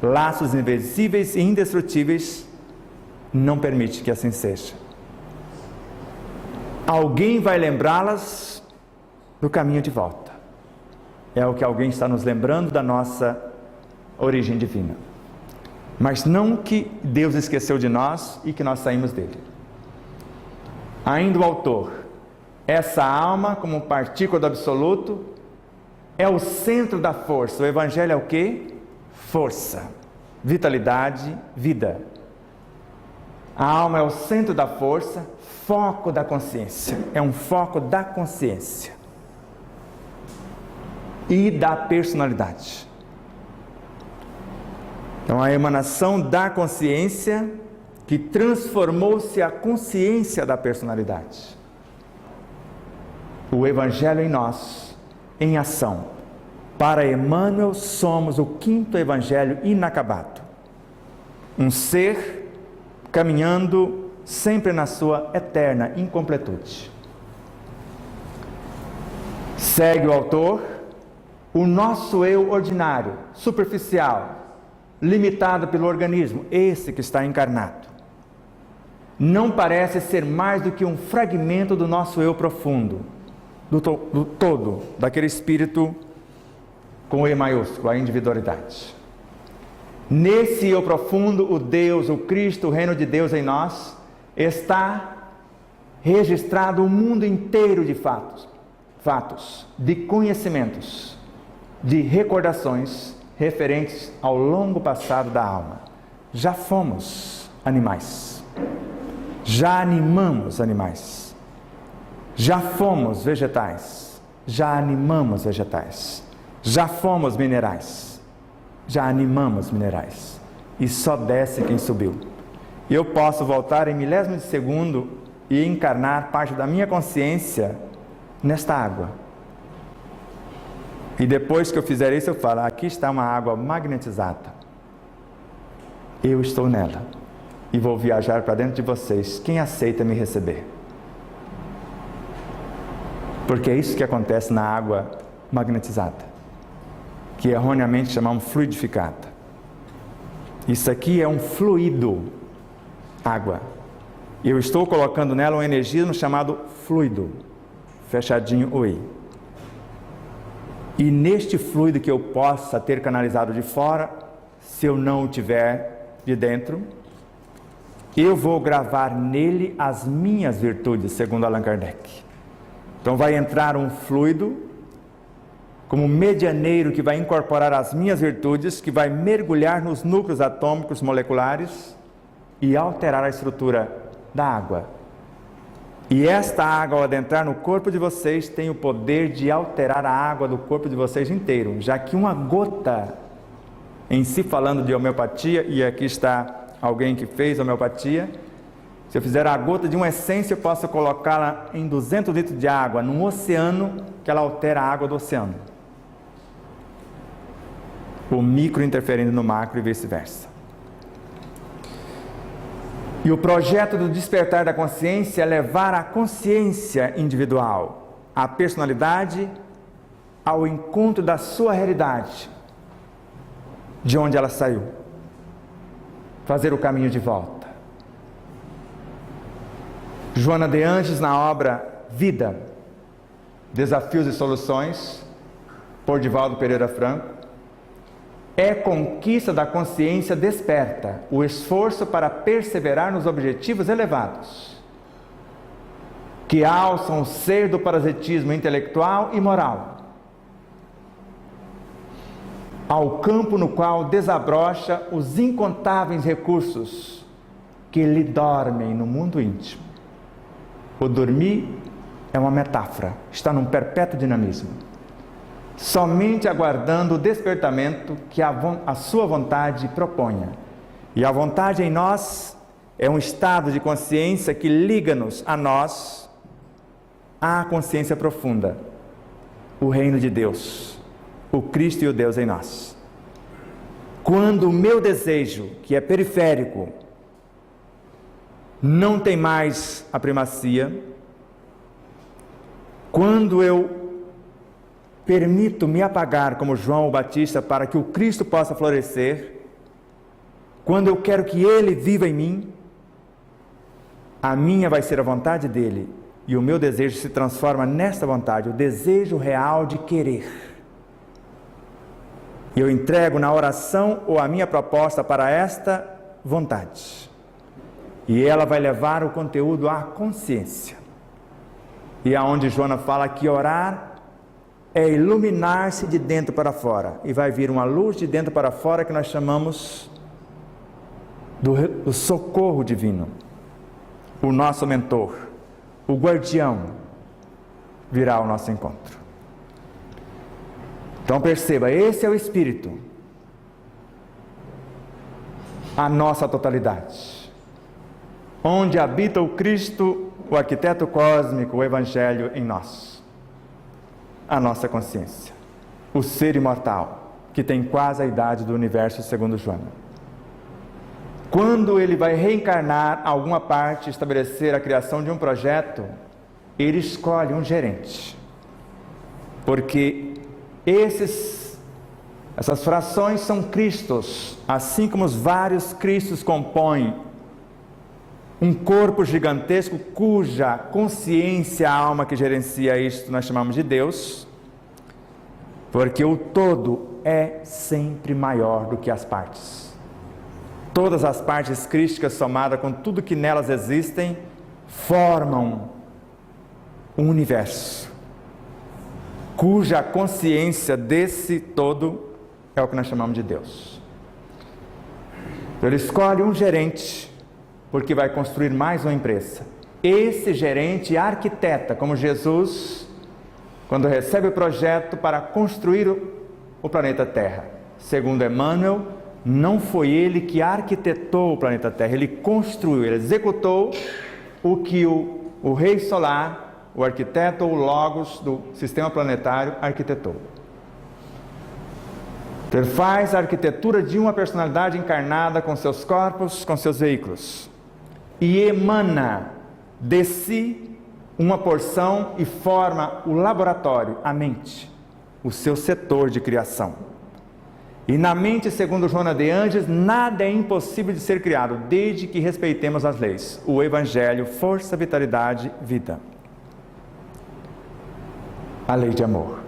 Speaker 1: Laços invisíveis e indestrutíveis não permite que assim seja. Alguém vai lembrá-las do caminho de volta. É o que alguém está nos lembrando da nossa origem divina. Mas não que Deus esqueceu de nós e que nós saímos dele. Ainda o autor, essa alma como partícula do absoluto é o centro da força. O evangelho é o quê? Força, vitalidade, vida. A alma é o centro da força, foco da consciência. É um foco da consciência e da personalidade. Então, a emanação da consciência que transformou-se a consciência da personalidade. O Evangelho em nós, em ação. Para Emmanuel, somos o quinto Evangelho inacabado. Um ser caminhando sempre na sua eterna incompletude. Segue o autor. O nosso eu ordinário, superficial, limitado pelo organismo, esse que está encarnado, não parece ser mais do que um fragmento do nosso eu profundo, do todo, daquele espírito com o E maiúsculo, a individualidade. Nesse eu profundo, o Deus, o Cristo, o reino de Deus em nós, está registrado o mundo inteiro de fatos, de conhecimentos, de recordações referentes ao longo passado da alma. Já fomos animais, já animamos animais, já fomos vegetais, já animamos vegetais, já fomos minerais, já animamos minerais, e só desce quem subiu. E eu posso voltar em milésimo de segundo e encarnar parte da minha consciência nesta água. E depois que eu fizer isso, eu falo: aqui está uma água magnetizada. Eu estou nela. E vou viajar para dentro de vocês. Quem aceita me receber? Porque é isso que acontece na água magnetizada, que erroneamente chamamos fluidificada. Isso aqui é um fluido, água. Eu estou colocando nela uma energia no chamado fluido, fechadinho oi. E neste fluido que eu possa ter canalizado de fora, se eu não o tiver de dentro, eu vou gravar nele as minhas virtudes, segundo Allan Kardec. Então vai entrar um fluido como medianeiro que vai incorporar as minhas virtudes, que vai mergulhar nos núcleos atômicos moleculares e alterar a estrutura da água. E esta água, ao adentrar no corpo de vocês, tem o poder de alterar a água do corpo de vocês inteiro, já que uma gota, em si falando de homeopatia, e aqui está alguém que fez homeopatia, se eu fizer a gota de uma essência, eu posso colocá-la em 200 litros de água, num oceano, que ela altera a água do oceano. O micro interferindo no macro e vice-versa. E o projeto do despertar da consciência é levar a consciência individual, a personalidade, ao encontro da sua realidade, de onde ela saiu. Fazer o caminho de volta. Joana de Angelis, na obra Vida, Desafios e Soluções, por Divaldo Pereira Franco, é conquista da consciência desperta, o esforço para perseverar nos objetivos elevados, que alçam o ser do parasitismo intelectual e moral, ao campo no qual desabrocha os incontáveis recursos que lhe dormem no mundo íntimo. O dormir é uma metáfora, está num perpétuo dinamismo, somente aguardando o despertamento que a sua vontade proponha. E a vontade em nós é um estado de consciência que liga-nos a nós, à consciência profunda, o reino de Deus, o Cristo e o Deus em nós. Quando o meu desejo, que é periférico, não tem mais a primacia, quando eu permito me apagar como João o Batista para que o Cristo possa florescer, quando eu quero que Ele viva em mim, a minha vai ser a vontade dEle, e o meu desejo se transforma nesta vontade, o desejo real de querer. Eu entrego na oração ou a minha proposta para esta vontade. E ela vai levar o conteúdo à consciência. E aonde Joana fala que orar é iluminar-se de dentro para fora. E vai vir uma luz de dentro para fora que nós chamamos do socorro divino. O nosso mentor, o guardião, virá ao nosso encontro. Então perceba, esse é o Espírito. A nossa totalidade. Onde habita o Cristo, o arquiteto cósmico, o Evangelho em nós. A nossa consciência. O ser imortal, que tem quase a idade do universo, segundo Joana. Quando ele vai reencarnar alguma parte, estabelecer a criação de um projeto, ele escolhe um gerente. Porque essas frações são Cristos, assim como os vários Cristos compõem um corpo gigantesco cuja consciência, a alma que gerencia isto, nós chamamos de Deus, porque o todo é sempre maior do que as partes. Todas as partes crísticas somadas com tudo que nelas existem, formam um universo, cuja consciência desse todo é o que nós chamamos de Deus. Ele escolhe um gerente, porque vai construir mais uma empresa. Esse gerente arquiteta, como Jesus, quando recebe o projeto para construir o planeta Terra. Segundo Emmanuel, não foi ele que arquitetou o planeta Terra, ele construiu, ele executou o que o Rei Solar, o arquiteto ou o Logos do sistema planetário arquitetou. Perfaz a arquitetura de uma personalidade encarnada com seus corpos, com seus veículos, e emana de si uma porção e forma o laboratório, a mente, o seu setor de criação. E na mente, segundo Joana de Angelis, nada é impossível de ser criado, desde que respeitemos as leis. O Evangelho, força, vitalidade, vida. A lei de amor.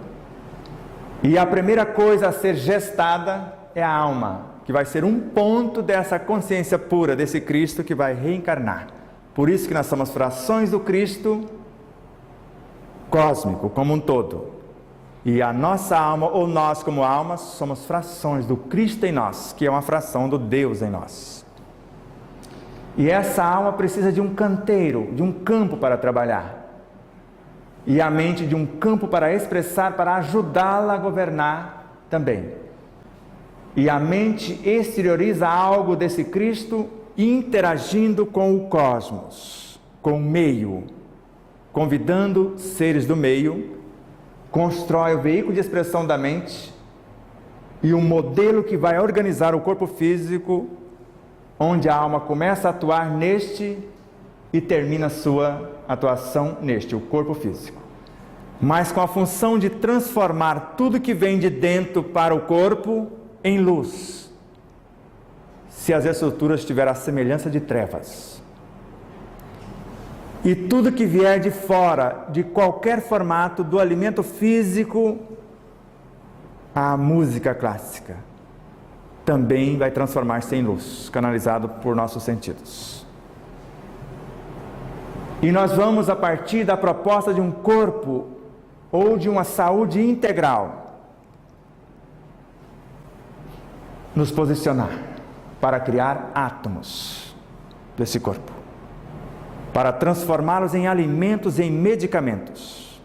Speaker 1: E a primeira coisa a ser gestada é a alma, que vai ser um ponto dessa consciência pura, desse Cristo que vai reencarnar. Por isso que nós somos frações do Cristo cósmico, como um todo. E a nossa alma, ou nós como alma, somos frações do Cristo em nós, que é uma fração do Deus em nós. E essa alma precisa de um canteiro, de um campo para trabalhar. E a mente de um campo para expressar, para ajudá-la a governar também. E a mente exterioriza algo desse Cristo interagindo com o cosmos, com o meio, convidando seres do meio, constrói o veículo de expressão da mente e um modelo que vai organizar o corpo físico, onde a alma começa a atuar neste e termina a sua atuação neste, o corpo físico. Mas com a função de transformar tudo que vem de dentro para o corpo em luz, se as estruturas tiverem a semelhança de trevas. E tudo que vier de fora, de qualquer formato, do alimento físico à música clássica, também vai transformar-se em luz, canalizado por nossos sentidos. E nós vamos, a partir da proposta de um corpo ou de uma saúde integral, nos posicionar para criar átomos desse corpo, para transformá-los em alimentos, em medicamentos,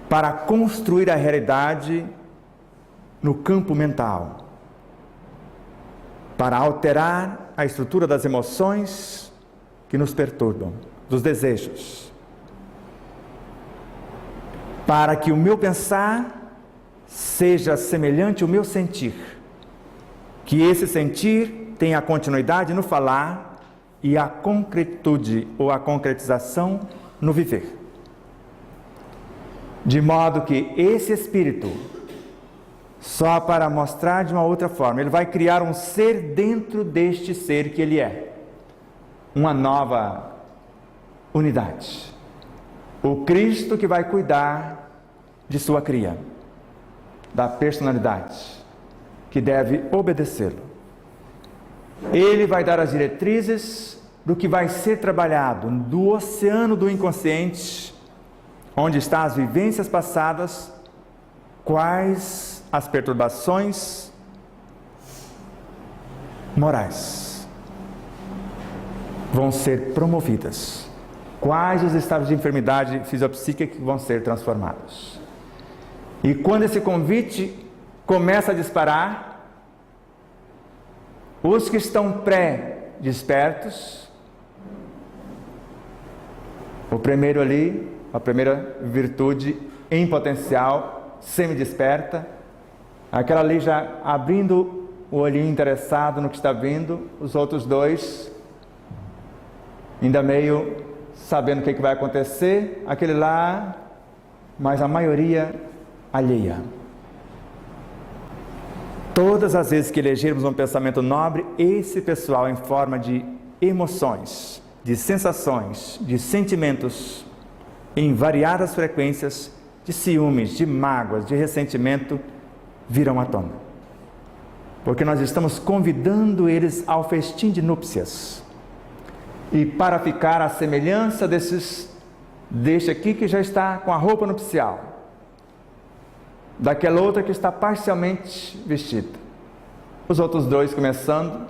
Speaker 1: para construir a realidade no campo mental, para alterar a estrutura das emoções que nos perturbam, dos desejos, para que o meu pensar seja semelhante ao meu sentir, que esse sentir tenha continuidade no falar e a concretude ou a concretização no viver. De modo que esse espírito, só para mostrar de uma outra forma, ele vai criar um ser dentro deste ser que ele é. Uma nova unidade. O Cristo que vai cuidar de sua cria, da personalidade, que deve obedecê-lo. Ele vai dar as diretrizes do que vai ser trabalhado, do oceano do inconsciente, onde estão as vivências passadas, quais as perturbações morais vão ser promovidas, quais os estados de enfermidade fisiopsíquica que vão ser transformados. E quando esse convite começa a disparar, os que estão pré-despertos, o primeiro ali, a primeira virtude em potencial, semi-desperta, aquela ali já abrindo o olhinho interessado no que está vindo, os outros dois ainda meio sabendo o que vai acontecer, aquele lá, mas a maioria alheia. Todas as vezes que elegermos um pensamento nobre, esse pessoal em forma de emoções, de sensações, de sentimentos, em variadas frequências, de ciúmes, de mágoas, de ressentimento, virão à tona. Porque nós estamos convidando eles ao festim de núpcias. E para ficar à semelhança deste aqui que já está com a roupa nupcial, daquela outra que está parcialmente vestida. Os outros dois começando,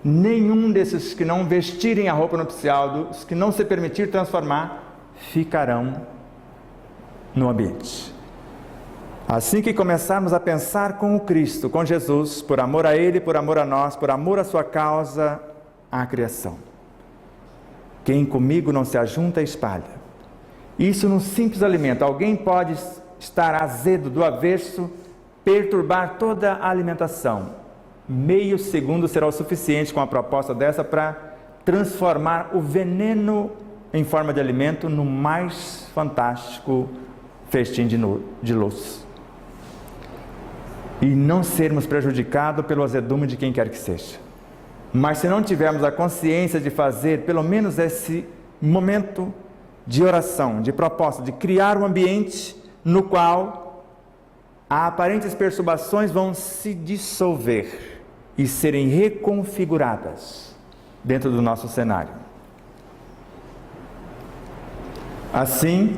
Speaker 1: nenhum desses que não vestirem a roupa nupcial, dos que não se permitir transformar, ficarão no ambiente. Assim que começarmos a pensar com o Cristo, com Jesus, por amor a Ele, por amor a nós, por amor à sua causa, à criação. Quem comigo não se ajunta, espalha. Isso num simples alimento. Alguém pode estar azedo do avesso perturbar toda a alimentação. Meio segundo será o suficiente com a proposta dessa para transformar o veneno em forma de alimento no mais fantástico festim de luz. E não sermos prejudicados pelo azedume de quem quer que seja. Mas se não tivermos a consciência de fazer pelo menos esse momento de oração, de proposta, de criar um ambiente no qual as aparentes perturbações vão se dissolver e serem reconfiguradas dentro do nosso cenário. Assim,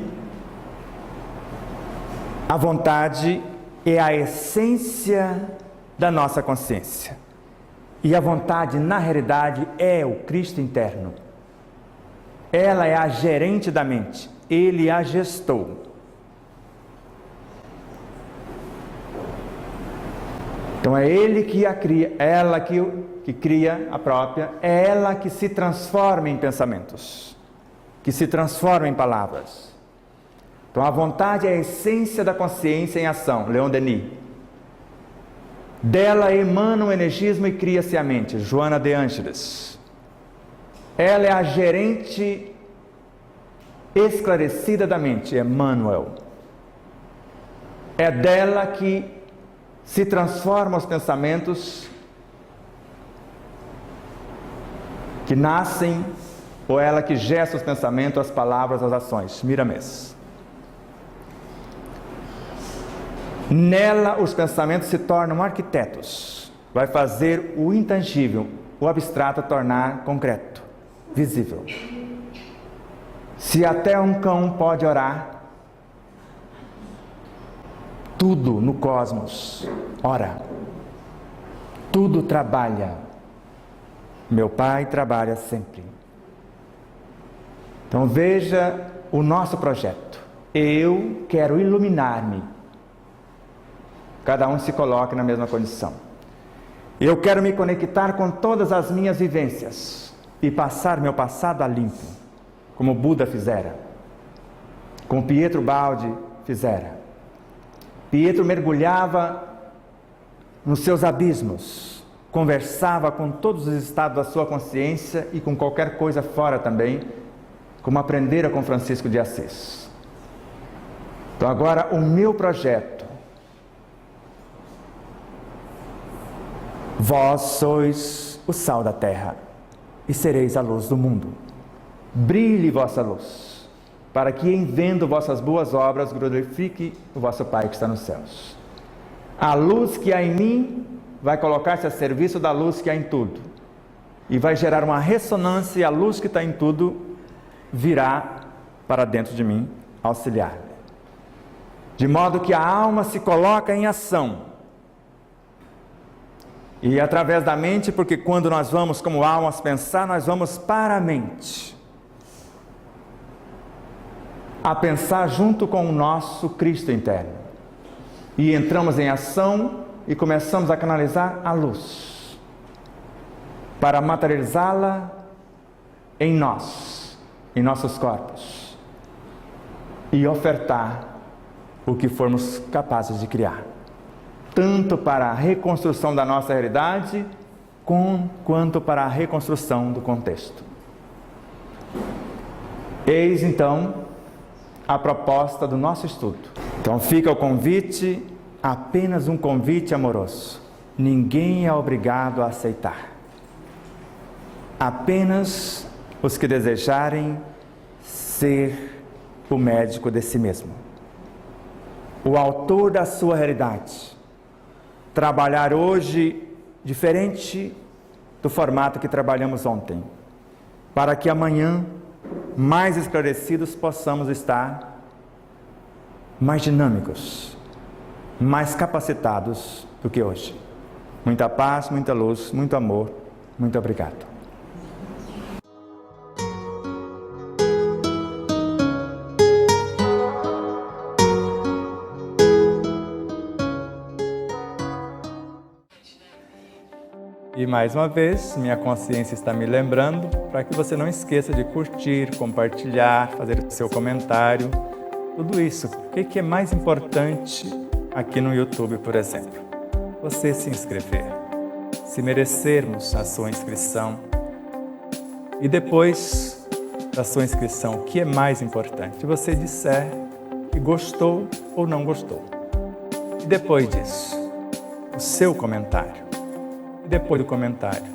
Speaker 1: a vontade é a essência da nossa consciência. E a vontade, na realidade, é o Cristo interno. Ela é a gerente da mente. Ele a gestou. Então é Ele que a cria, ela que cria a própria, é ela que se transforma em pensamentos, que se transforma em palavras. Então a vontade é a essência da consciência em ação, Leon Denis. Dela emana o energismo e cria-se a mente, Joana de Ângeles. Ela é a gerente esclarecida da mente, Emmanuel. É dela que se transformam os pensamentos que nascem, ou ela que gesta os pensamentos, as palavras, as ações, Miramês. Nela os pensamentos se tornam arquitetos, vai fazer o intangível, o abstrato tornar concreto, visível. Se até um cão pode orar, tudo no cosmos ora, tudo trabalha. Meu Pai trabalha sempre. Então veja o nosso projeto. Eu quero iluminar-me. Cada um se coloque na mesma condição. Eu quero me conectar com todas as minhas vivências e passar meu passado a limpo, como Buda fizera, como Pietro Baldi fizera. Pietro mergulhava nos seus abismos, conversava com todos os estados da sua consciência e com qualquer coisa fora também, como aprendera com Francisco de Assis. Então agora o meu projeto. Vós sois o sal da terra e sereis a luz do mundo. Brilhe vossa luz, para que em vendo vossas boas obras glorifique o vosso Pai que está nos céus. A luz que há em mim vai colocar-se a serviço da luz que há em tudo e vai gerar uma ressonância, e a luz que está em tudo virá para dentro de mim auxiliar. De modo que a alma se coloca em ação. E através da mente, porque quando nós vamos como almas pensar, nós vamos para a mente. A pensar junto com o nosso Cristo interno. E entramos em ação e começamos a canalizar a luz. Para materializá-la em nós, em nossos corpos. E ofertar o que formos capazes de criar. Tanto para a reconstrução da nossa realidade, quanto para a reconstrução do contexto. Eis então a proposta do nosso estudo. Então fica o convite, apenas um convite amoroso. Ninguém é obrigado a aceitar. Apenas os que desejarem ser o médico de si mesmo. O autor da sua realidade. Trabalhar hoje diferente do formato que trabalhamos ontem, para que amanhã, mais esclarecidos, possamos estar mais dinâmicos, mais capacitados do que hoje. Muita paz, muita luz, muito amor, muito obrigado. E mais uma vez, minha consciência está me lembrando para que você não esqueça de curtir, compartilhar, fazer seu comentário, tudo isso. O que é mais importante
Speaker 2: aqui no YouTube, por exemplo. Você se inscrever, se merecermos a sua inscrição e depois da sua inscrição, o que é mais importante? Você disser que gostou ou não gostou. E depois disso, o seu comentário. E depois do comentário,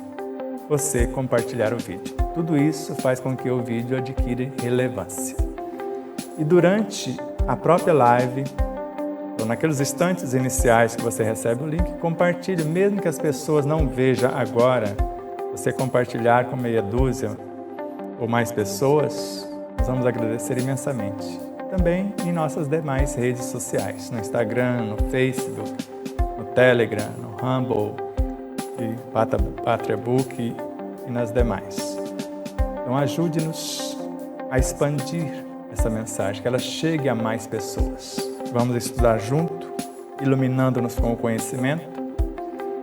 Speaker 2: você compartilhar o vídeo. Tudo isso faz com que o vídeo adquira relevância. E durante a própria live, ou naqueles instantes iniciais que você recebe o link, compartilhe, mesmo que as pessoas não vejam agora, você compartilhar com meia dúzia ou mais pessoas, nós vamos agradecer imensamente. Também em nossas demais redes sociais, no Instagram, no Facebook, no Telegram, no Rumble, e PatriaBook e nas demais. Então ajude-nos a expandir essa mensagem, que ela chegue a mais pessoas. Vamos estudar junto, iluminando-nos com o conhecimento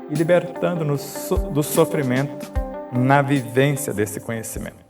Speaker 2: e libertando-nos do sofrimento na vivência desse conhecimento.